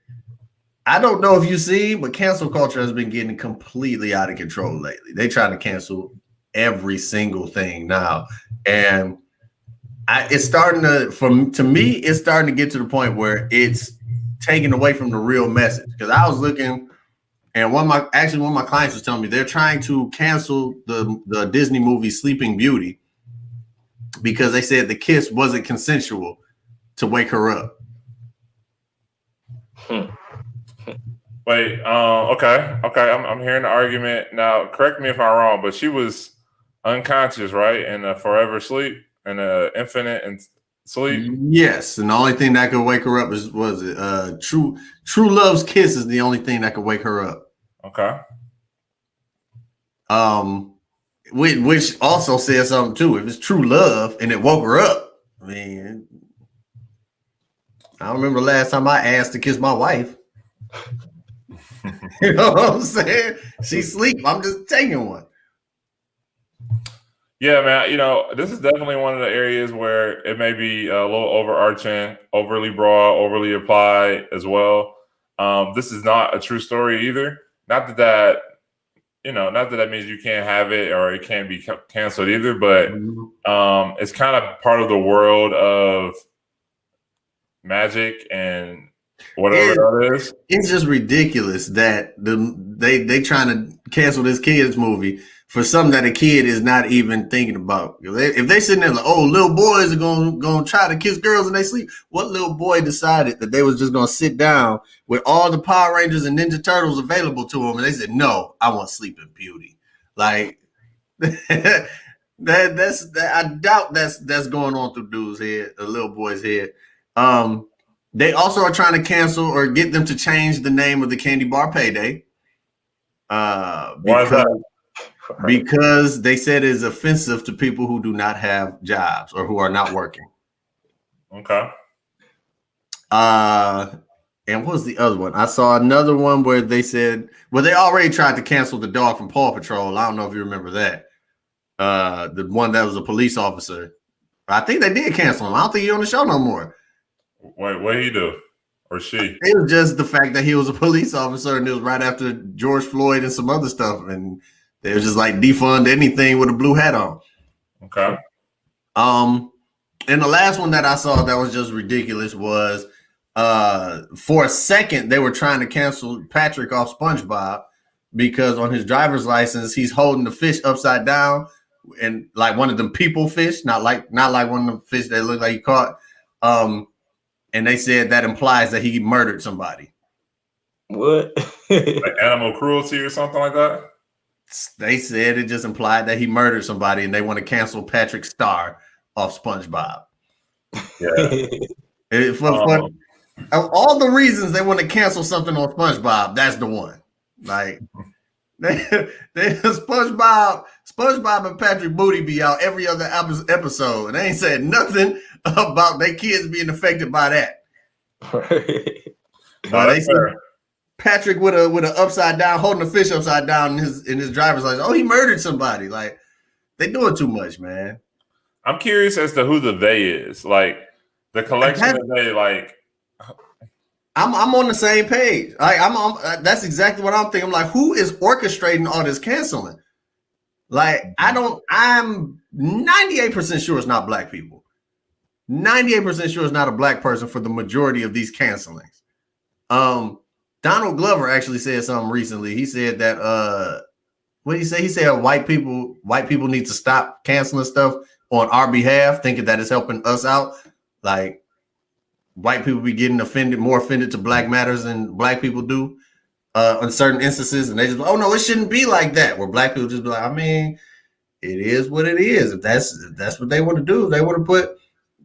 I don't know if you see, but cancel culture has been getting completely out of control lately. They trying to cancel every single thing now. And it's starting to get to the point where it's taken away from the real message. Because I was looking, and one of my clients was telling me they're trying to cancel the Disney movie Sleeping Beauty because they said the kiss wasn't consensual to wake her up. Wait, okay. I'm hearing the argument now. Correct me if I'm wrong, but she was unconscious, right, in a forever sleep, in a infinite and sleep. Yes, and the only thing that could wake her up was true love's kiss is the only thing that could wake her up. Okay. Which also says something too. If it's true love and it woke her up, I mean, I don't remember the last time I asked to kiss my wife. You know what I'm saying? She sleep. I'm just taking one. Yeah, man. You know, this is definitely one of the areas where it may be a little overarching, overly broad, overly applied as well. This is not a true story either. Not that means you can't have it or it can't be canceled either, but it's kind of part of the world of magic and whatever that is. It's just ridiculous that they trying to cancel this kids movie for something that a kid is not even thinking about. If they sitting there like, oh, little boys are gonna try to kiss girls and they sleep. What little boy decided that they was just gonna sit down with all the Power Rangers and Ninja Turtles available to them, and they said, no, I want Sleeping Beauty. Like I doubt that's going on through dude's head, a little boy's head. They also are trying to cancel or get them to change the name of the candy bar Payday. Why is that? Because they said it's offensive to people who do not have jobs or who are not working. Okay. And what was the other one? I saw another one where they said, well, they already tried to cancel the dog from Paw Patrol. I don't know if you remember that. The one that was a police officer. I think they did cancel him. I don't think he's on the show no more. Wait, what did he do? Or she? It was just the fact that he was a police officer, and it was right after George Floyd and some other stuff, and they was just like defund anything with a blue hat on. Okay. And the last one that I saw that was just ridiculous was for a second they were trying to cancel Patrick off SpongeBob because on his driver's license he's holding the fish upside down and like one of them people fish, not like one of them fish that look like he caught. And they said that implies that he murdered somebody. What? Like animal cruelty or something like that? They said it just implied that he murdered somebody, and they want to cancel Patrick Starr off SpongeBob. Yeah. For of all the reasons they want to cancel something on SpongeBob, that's the one. Like SpongeBob and Patrick Booty be out every other episode, and they ain't said nothing about their kids being affected by that. But they said Patrick with a upside down, holding a fish upside down in his driver's license. Oh, he murdered somebody. Like they doing too much, man. I'm curious as to who the they is. Like the collection of they. Like I'm on the same page. Like that's exactly what I'm thinking. I'm like, who is orchestrating all this canceling? Like I'm 98% sure it's not black people. 98% sure it's not a black person for the majority of these cancelings. Donald Glover actually said something recently. He said that what did he say? He said white people need to stop canceling stuff on our behalf, thinking that it's helping us out. Like white people be getting more offended to black matters than black people do in certain instances, and they just, oh no, it shouldn't be like that. Where black people just be like, I mean, it is what it is. If that's what they want to do, if they want to put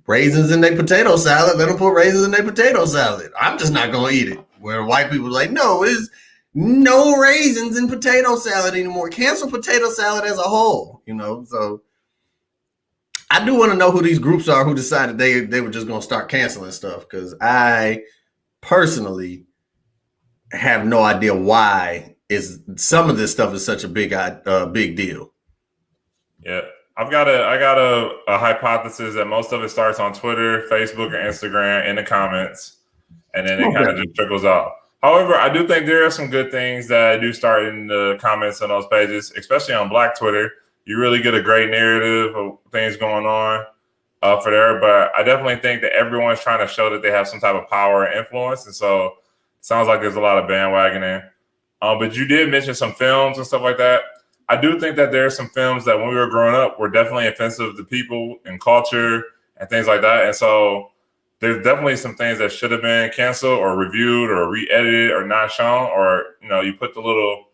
raisins in their potato salad, let them put raisins in their potato salad. I'm just not gonna eat it. Where white people are like, no, it's no raisins in potato salad anymore. Cancel potato salad as a whole, you know. So I do want to know who these groups are who decided they were just gonna start canceling stuff, because I personally have no idea why some of this stuff is such a big deal. Yeah. I got a hypothesis that most of it starts on Twitter, Facebook, or Instagram in the comments, and then it kind of just trickles out. However, I do think there are some good things that do start in the comments on those pages, especially on Black Twitter. You really get a great narrative of things going on for there. But I definitely think that everyone's trying to show that they have some type of power and influence, and so it sounds like there's a lot of bandwagoning. But you did mention some films and stuff like that. I do think that there are some films that when we were growing up were definitely offensive to people and culture and things like that. And so there's definitely some things that should have been canceled or reviewed or re-edited or not shown, or, you know, you put the little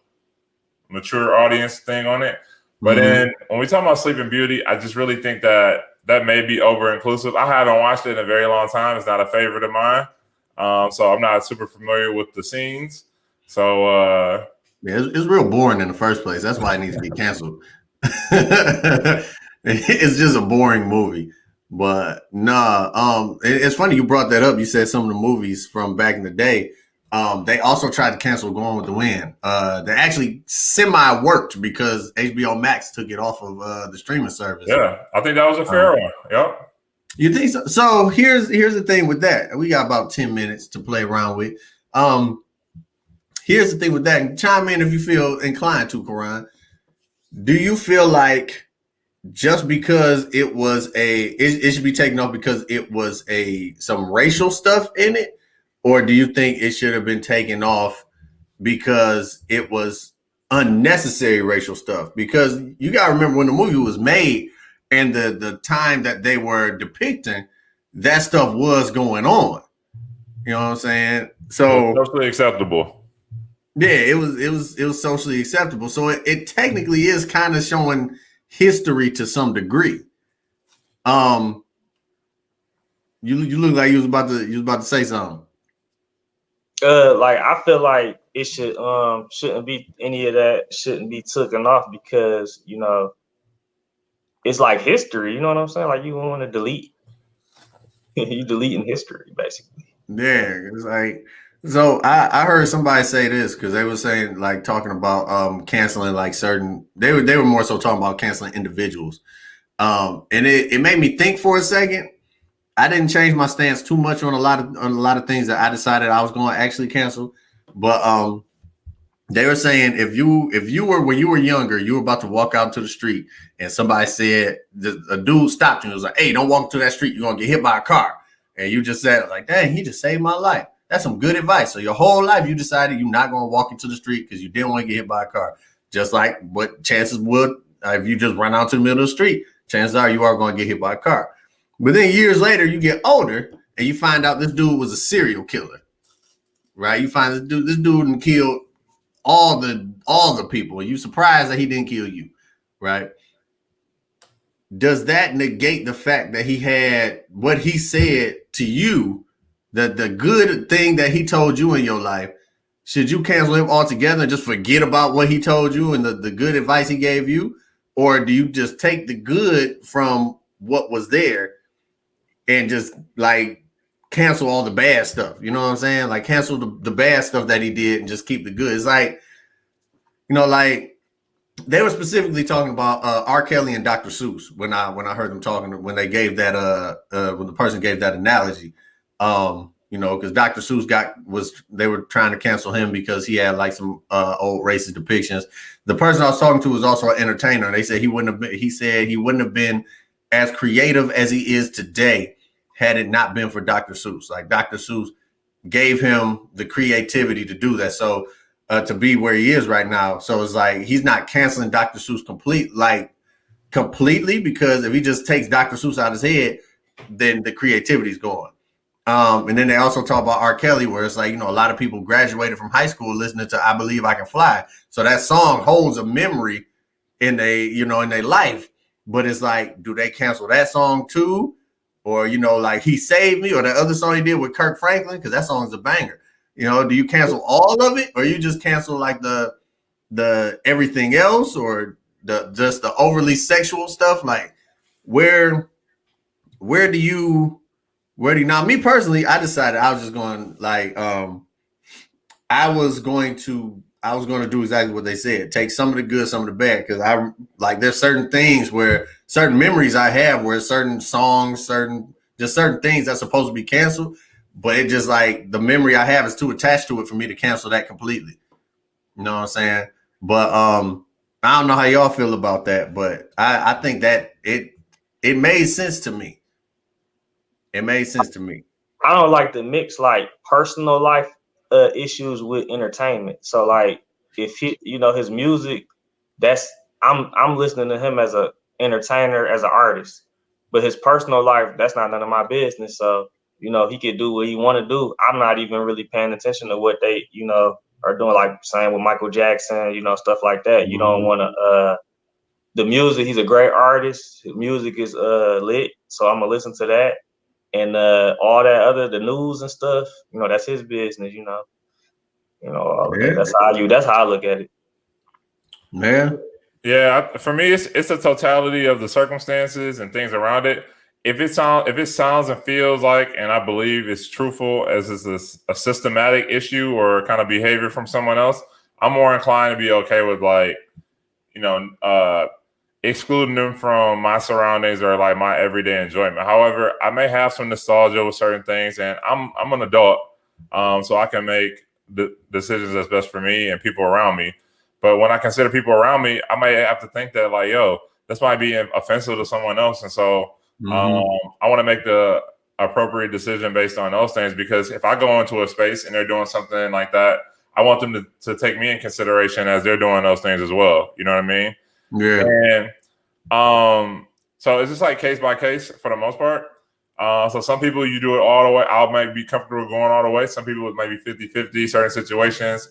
mature audience thing on it. But then when we talk about Sleeping Beauty, I just really think that may be over-inclusive. I haven't watched it in a very long time. It's not a favorite of mine. So I'm not super familiar with the scenes. So, yeah, it's real boring in the first place. That's why it needs to be canceled. It's just a boring movie. But it's funny you brought that up. You said some of the movies from back in the day. They also tried to cancel Gone with the Wind. They actually semi-worked because HBO Max took it off of the streaming service. Yeah, I think that was a fair one. Yep. You think so? So here's the thing with that. We got about 10 minutes to play around with. Here's the thing with that. And chime in if you feel inclined to, Karan. Do you feel like just because it should be taken off because it was some racial stuff in it? Or do you think it should have been taken off because it was unnecessary racial stuff, because you got to remember when the movie was made and the time that they were depicting, that stuff was going on. You know what I'm saying? So socially acceptable. Yeah, it was socially acceptable. So it technically is kind of showing history to some degree. You look like you was about to say something. Like I feel like it shouldn't be any of that shouldn't be taken off, because it's like history. You know what I'm saying? Like you want to delete, you deleting history basically. Yeah, it's like, so I heard somebody say this, because they were saying, like, talking about canceling like certain, they were more so talking about canceling individuals. And it made me think for a second. I didn't change my stance too much on a lot of things that I decided I was going to actually cancel, but they were saying if you were, when you were younger, you were about to walk out to the street and somebody said, a dude stopped you and was like, "Hey, don't walk into that street. You're gonna get hit by a car." And you just said, like, "Dang, he just saved my life." That's some good advice. So your whole life you decided you're not gonna walk into the street because you didn't want to get hit by a car. Just like what chances would if you just run out to the middle of the street, chances are you are going to get hit by a car. But then years later, you get older and you find out this dude was a serial killer, right? You find this dude killed all the people, and you surprised that he didn't kill you, right? Does that negate the fact that he had what he said to you, the good thing that he told you in your life? Should you cancel him altogether and just forget about what he told you and the good advice he gave you? Or do you just take the good from what was there and just like cancel all the bad stuff? You know what I'm saying? Like cancel the bad stuff that he did and just keep the good. It's like, like they were specifically talking about R. Kelly and Dr. Seuss when I heard them talking, when they gave that when the person gave that analogy, because Dr. Seuss they were trying to cancel him because he had like some old racist depictions. The person I was talking to was also an entertainer. They said he said he wouldn't have been as creative as he is today had it not been for Dr. Seuss. Like Dr. Seuss gave him the creativity to do that. So to be where he is right now. So it's like he's not canceling Dr. Seuss completely, because if he just takes Dr. Seuss out of his head, then the creativity is gone. And then they also talk about R. Kelly, where it's like, a lot of people graduated from high school listening to "I Believe I Can Fly." So that song holds a memory in their life. But it's like, do they cancel that song too? Or, like "He Saved Me," or that other song he did with Kirk Franklin, because that song's a banger. Do you cancel all of it, or you just cancel like the everything else, or just the overly sexual stuff? Like where do you now? Me personally, I decided I was just going like I was going to do exactly what they said. Take some of the good, some of the bad, because I like there's certain things where certain memories I have where certain songs, certain things that's supposed to be canceled. But it just like the memory I have is too attached to it for me to cancel that completely. You know what I'm saying? But I don't know how y'all feel about that, but I think that it made sense to me. It made sense to me. I don't like to mix like personal life issues with entertainment. So like if his music, I'm listening to him as a entertainer, as an artist, but his personal life, that's not none of my business. So he could do what he want to do. I'm not even really paying attention to what they, are doing, like saying with Michael Jackson, stuff like that. Mm-hmm. You don't want to, the music, he's a great artist. His music is lit. So I'm going to listen to that. And all that other, the news and stuff, that's his business, all of that. That's how I look at it. Yeah. For me, it's a totality of the circumstances and things around it. If it sounds and feels like, and I believe it's truthful as is a systematic issue or kind of behavior from someone else, I'm more inclined to be okay with like, excluding them from my surroundings or like my everyday enjoyment. However, I may have some nostalgia with certain things, and I'm an adult, so I can make the decisions that's best for me and people around me. But when I consider people around me, I might have to think that like, yo, this might be offensive to someone else, and so I want to make the appropriate decision based on those things. Because if I go into a space and they're doing something like that, I want them to take me in consideration as they're doing those things as well. You know what I mean? Yeah. And so it's just like case by case for the most part. So some people you do it all the way. I might be comfortable going all the way. Some people it might be 50-50 certain situations.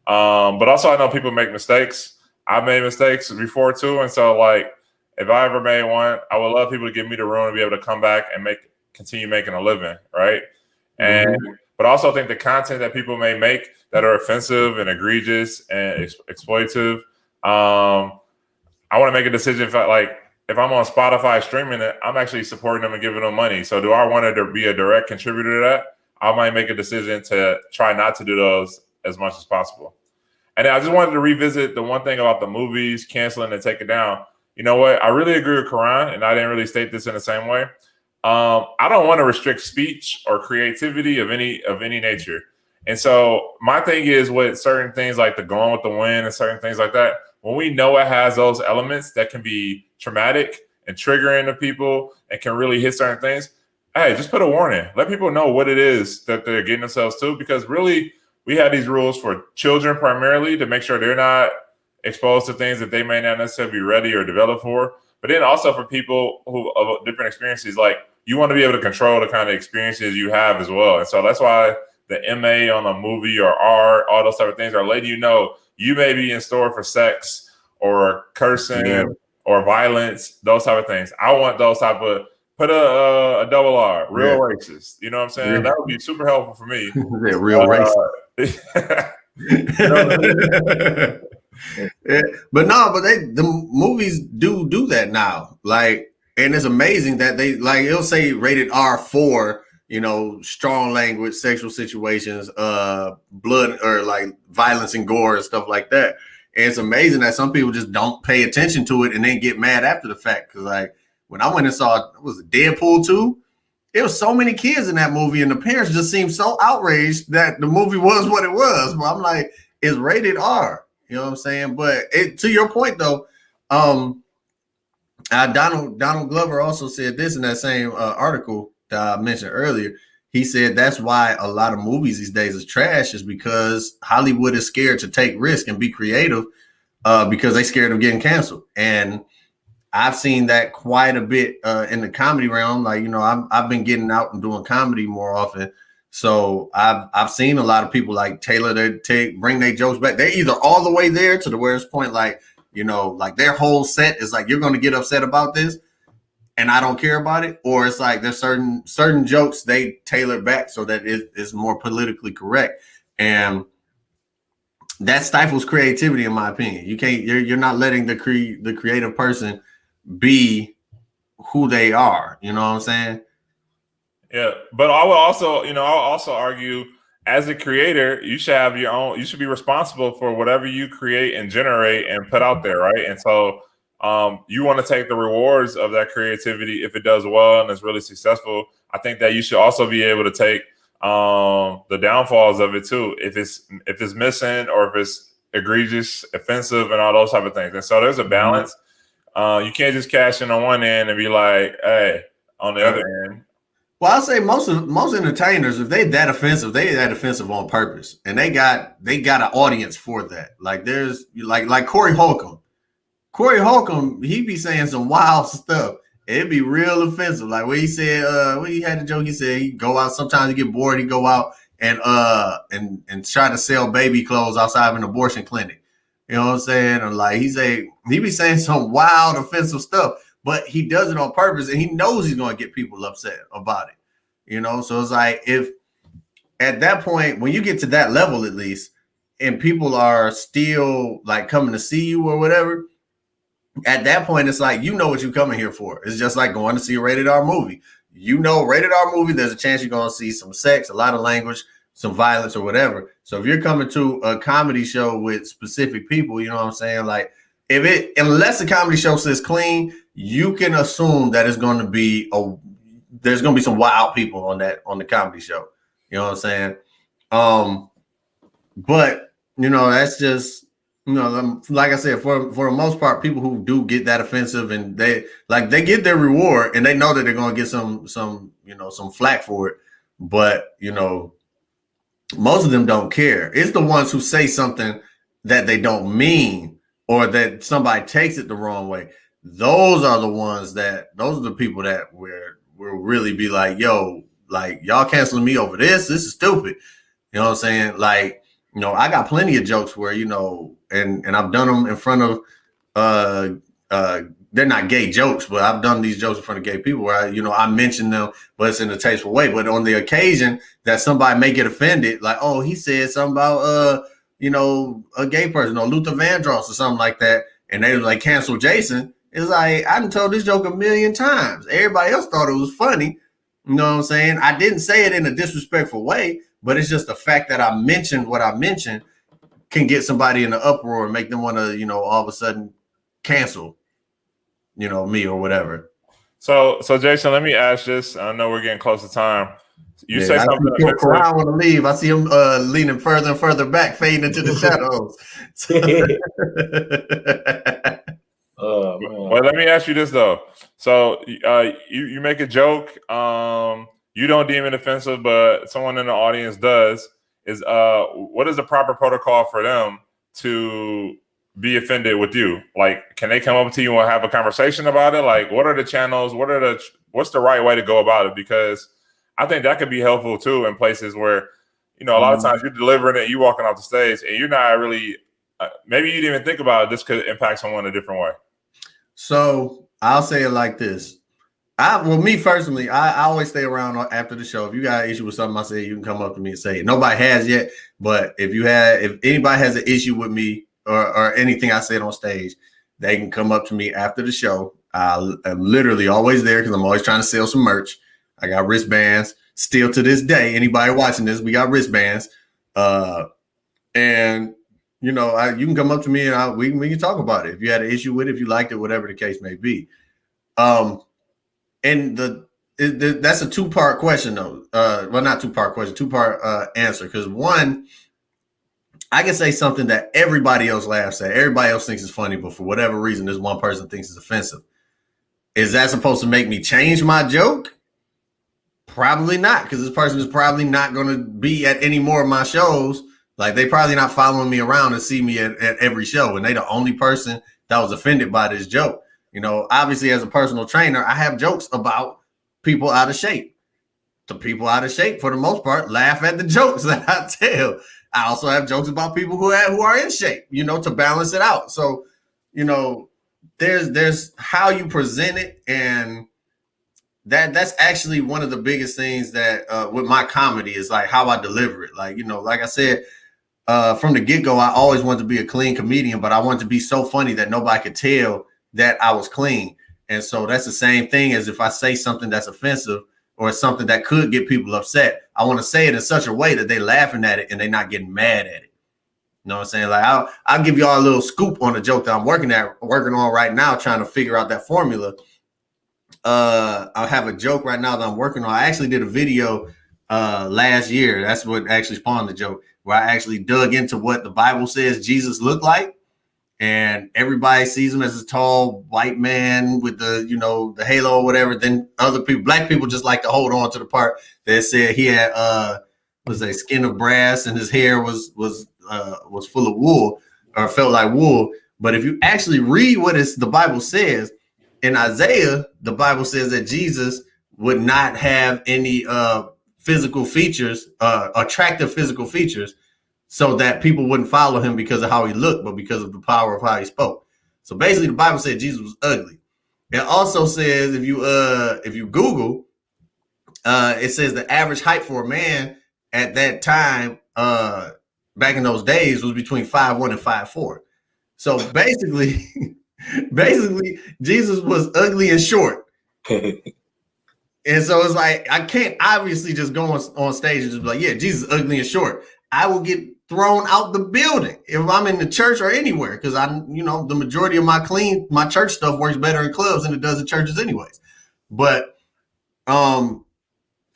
But also I know people make mistakes. I've made mistakes before too. And so like if I ever made one, I would love people to give me the room to be able to come back and continue making a living, right? And but I also think the content that people may make that are offensive and egregious and exploitative, I want to make a decision if I'm on Spotify streaming it, I'm actually supporting them and giving them money. So do I want to be a direct contributor to that? I might make a decision to try not to do those as much as possible. And I just wanted to revisit the one thing about the movies canceling and take it down. You know what? I really agree with Karan, and I didn't really state this in the same way. I don't want to restrict speech or creativity of any nature. And so my thing is with certain things like the Gone with the Wind and certain things like that, when we know it has those elements that can be traumatic and triggering to people and can really hit certain things, hey, just put a warning. Let people know what it is that they're getting themselves to, because really we have these rules for children primarily to make sure they're not exposed to things that they may not necessarily be ready or developed for. But then also for people who of different experiences, like you want to be able to control the kind of experiences you have as well. And so that's why the MA on a movie or art, all those type of things are letting you know you may be in store for sex or cursing or violence, those type of things. I want those type of, put a double R, real racist. You know what I'm saying? That would be super helpful for me. Real racist. But the movies do that now. Like, and it's amazing that they like it'll say rated R for, you know, strong language, sexual situations, blood or like violence and gore and stuff like that. And it's amazing that some people just don't pay attention to it and then get mad after the fact. Because like when I went and saw Deadpool 2, there was so many kids in that movie, and the parents just seemed so outraged that the movie was what it was. But I'm like, it's rated R. You know what I'm saying? But to your point though, Donald Glover also said this in that same article that I mentioned earlier. He said that's why a lot of movies these days is trash, is because Hollywood is scared to take risk and be creative because they're scared of getting canceled. And I've seen that quite a bit in the comedy realm. Like, you know, I've been getting out and doing comedy more often. So I've seen a lot of people like tailor their take, bring their jokes back. They're either all the way there to the worst point, like, you know, like their whole set is like, you're going to get upset about this and I don't care about it. Or it's like there's certain jokes they tailor back so that it's more politically correct. And that stifles creativity, in my opinion. You're not letting the creative person be who they are. You know what I'm saying? Yeah, but I'll also argue as a creator, you should have your own, you should be responsible for whatever you create and generate and put out there, right? And so you want to take the rewards of that creativity if it does well and is really successful. I think that you should also be able to take the downfalls of it too, if it's missing or if it's egregious, offensive, and all those type of things. And so there's a balance. You can't just cash in on one end and be like, hey, on the other end. Well, I'll say most entertainers, if they're that offensive on purpose, and they got an audience for that. Like there's like Corey Holcomb. Corey Holcomb, he be saying some wild stuff. It'd be real offensive. Like when he said, when he had a joke, he said he go out. Sometimes he get bored. He go out and try to sell baby clothes outside of an abortion clinic. You know what I'm saying? Or like he be saying some wild offensive stuff. But he does it on purpose, and he knows he's going to get people upset about it, you know? So it's like, if at that point, when you get to that level, at least, and people are still like coming to see you or whatever, at that point, it's like, you know what you're coming here for. It's just like going to see a rated R movie. You know, rated R movie, there's a chance you're going to see some sex, a lot of language, some violence or whatever. So if you're coming to a comedy show with specific people, you know what I'm saying? Like, unless the comedy show says clean, you can assume that there's going to be some wild people on the comedy show. You know what I'm saying? But you know, that's just, you know, like I said, for the most part, people who do get that offensive and they get their reward and they know that they're going to get some flack for it. But you know, most of them don't care. It's the ones who say something that they don't mean or that somebody takes it the wrong way. Those are the people that will really be like, yo, like y'all canceling me over this. This is stupid. You know what I'm saying? Like, you know, I got plenty of jokes where, you know, and I've done them in front of they're not gay jokes, but I've done these jokes in front of gay people where I mention them, but it's in a tasteful way. But on the occasion that somebody may get offended, like, oh, he said something about a gay person or Luther Vandross or something like that, and they was like cancel Jason. It's like I done told this joke a million times. Everybody else thought it was funny. You know what I'm saying? I didn't say it in a disrespectful way, but it's just the fact that I mentioned what I mentioned can get somebody in an uproar and make them want to, all of a sudden cancel, me or whatever. So Jason, let me ask this. I know we're getting close to time. You say something. I want to leave. I see him leaning further and further back, fading into the shadows. Well, let me ask you this though. So you make a joke. You don't deem it offensive, but someone in the audience does. What is the proper protocol for them to be offended with you? Like, can they come up to you and have a conversation about it? Like, what are the channels? What's the right way to go about it? Because I think that could be helpful too in places where, a lot of times you're delivering it, you walking off the stage, and you're not really. Maybe you didn't even think about it. This could impact someone a different way. So I'll say it like this. Me personally, I always stay around after the show. If you got an issue with something I say, you can come up to me and say it. Nobody has yet, but if anybody has an issue with me or anything I said on stage, they can come up to me after the show. I'm literally always there because I'm always trying to sell some merch. I got wristbands. Still to this day, anybody watching this, we got wristbands. And you can come up to me and we can talk about it. If you had an issue with it, if you liked it, whatever the case may be. And that's a two-part question though. Well, not two-part question, two-part answer. Because one, I can say something that everybody else laughs at. Everybody else thinks it's funny, but for whatever reason, this one person thinks it's offensive. Is that supposed to make me change my joke? Probably not, because this person is probably not going to be at any more of my shows. Like, they probably not following me around and see me at every show, and they the only person that was offended by this joke. Obviously, as a personal trainer, I have jokes about people out of shape. The people out of shape, for the most part, laugh at the jokes that I tell. I also have jokes about people who are in shape, to balance it out. So, there's how you present it, and that's actually one of the biggest things that with my comedy is like how I deliver it. Like, like I said, from the get-go, I always wanted to be a clean comedian, but I wanted to be so funny that nobody could tell that I was clean. And so that's the same thing as if I say something that's offensive or something that could get people upset. I want to say it in such a way that they laughing at it and they're not getting mad at it. You know what I'm saying? Like, I'll give y'all a little scoop on the joke that I'm working on right now, trying to figure out that formula. I have a joke right now that I'm working on. I actually did a video last year. That's what actually spawned the joke, where I actually dug into what the Bible says Jesus looked like. And everybody sees him as a tall white man with the, the halo or whatever. Then other people, black people, just like to hold on to the part that said he had skin of brass and his hair was full of wool, or felt like wool. But if you actually read what the Bible says in Isaiah, the Bible says that Jesus would not have any physical features, attractive physical features, so that people wouldn't follow him because of how he looked, but because of the power of how he spoke. So basically, the Bible said Jesus was ugly. It also says if you Google, it says the average height for a man at that time, back in those days, was between 5'1" and 5'4". So basically, Jesus was ugly and short. And so it's like, I can't obviously just go on stage and just be like, yeah, Jesus is ugly and short. I will get thrown out the building if I'm in the church or anywhere, because the majority of my church stuff works better in clubs than it does in churches anyways. But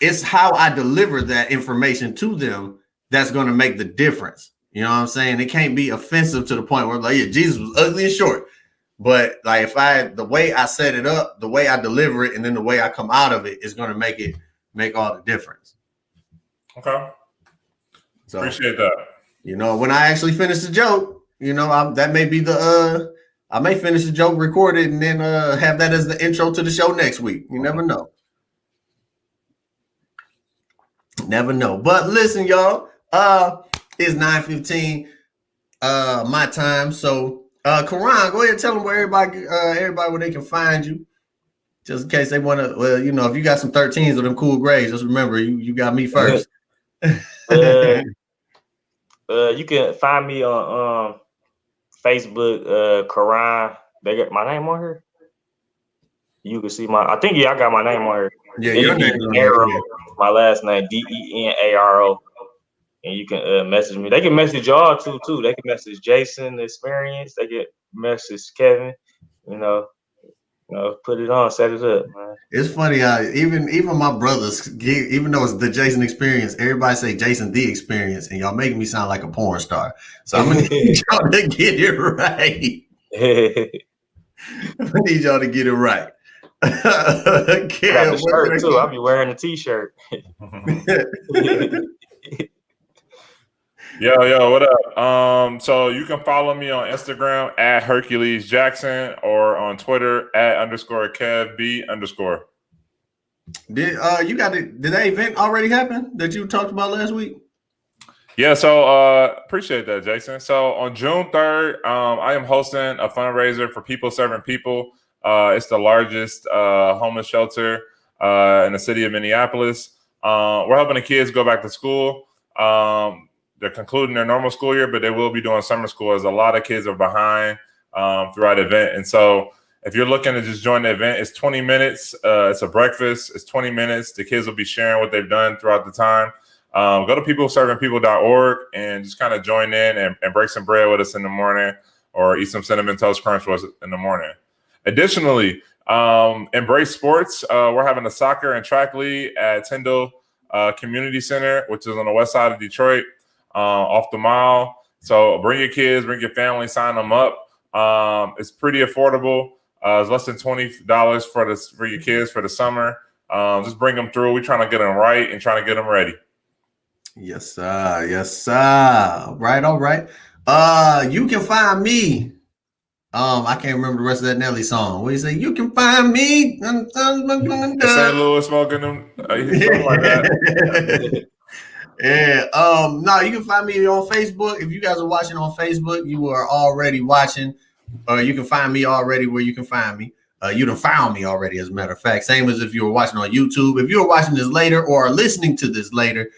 it's how I deliver that information to them that's going to make the difference. You know what I'm saying? It can't be offensive to the point where, like, yeah, Jesus was ugly and short. But like, the way I set it up, the way I deliver it, and then the way I come out of it is going to make all the difference. Okay. So appreciate that. When I actually finish the joke, that may be the I may finish the joke, record it, and then have that as the intro to the show next week. You never know. Never know. But listen, y'all, it's 9:15 my time. So Karan, go ahead and tell them where everybody where they can find you. Just in case they want to, if you got some 13s or them cool grades, just remember you got me first. You can find me on Facebook, Karan. They got my name on here. You can see I got my name on here. Yeah, your name on there. My last name, Denaro. And you can message me. They can message y'all too. They can message Jason Experience. They can message Kevin. Put it on, set it up, man. It's funny how even my brothers, even though it's the Jason Experience, everybody say Jason the Experience, and y'all making me sound like a porn star. So I'm gonna need y'all to get it right. I need y'all to get it right. I got the shirt too. I'll be wearing a t-shirt. Yo, what up? So you can follow me on Instagram at Hercules Jackson or on Twitter at _KevB_. Did that event already happen that you talked about last week? Yeah, so appreciate that, Jason. So on June 3rd, I am hosting a fundraiser for People Serving People. It's the largest homeless shelter in the city of Minneapolis. We're helping the kids go back to school. They're concluding their normal school year, but they will be doing summer school as a lot of kids are behind throughout the event. And so if you're looking to just join the event, it's 20 minutes. It's a breakfast. It's 20 minutes. The kids will be sharing what they've done throughout the time. Go to peopleservingpeople.org and just kind of join in and break some bread with us in the morning or eat some Cinnamon Toast Crunch with us in the morning. Additionally, Embrace Sports. We're having a soccer and track league at Tyndall Community Center, which is on the west side of Detroit, off the mile. So bring your kids, bring your family, sign them up. It's pretty affordable. It's less than $20 for your kids for the summer. Just bring them through. We're trying to get them right and trying to get them ready. Yes, sir. Yes, sir. All right. You can find me. I can't remember the rest of that Nelly song. What do you say? You can find me. St. Louis smoking them. Something like that. Yeah. No, you can find me on Facebook. If you guys are watching on Facebook, you are already watching. You can find me already where you can find me. You done found me already, as a matter of fact. Same as if you were watching on YouTube. If you were watching this later or are listening to this later,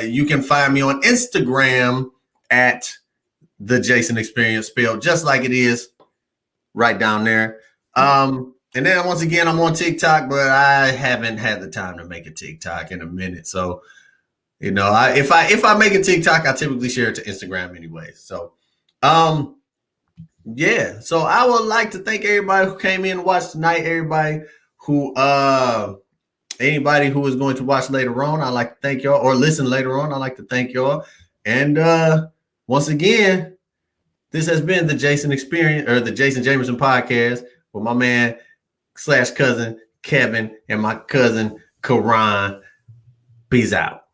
you can find me on Instagram at The Jason Experience, spelled just like it is right down there. And then once again, I'm on TikTok, but I haven't had the time to make a TikTok in a minute. So, if I make a TikTok, I typically share it to Instagram anyway. So, yeah. So I would like to thank everybody who came in and watched tonight. Anybody who is going to watch later on, I'd like to thank y'all, or listen later on. I'd like to thank y'all. And once again, this has been the Jason Experience, or the Jason Jamerson podcast with my man / cousin Kevin and my cousin Karan. Peace out.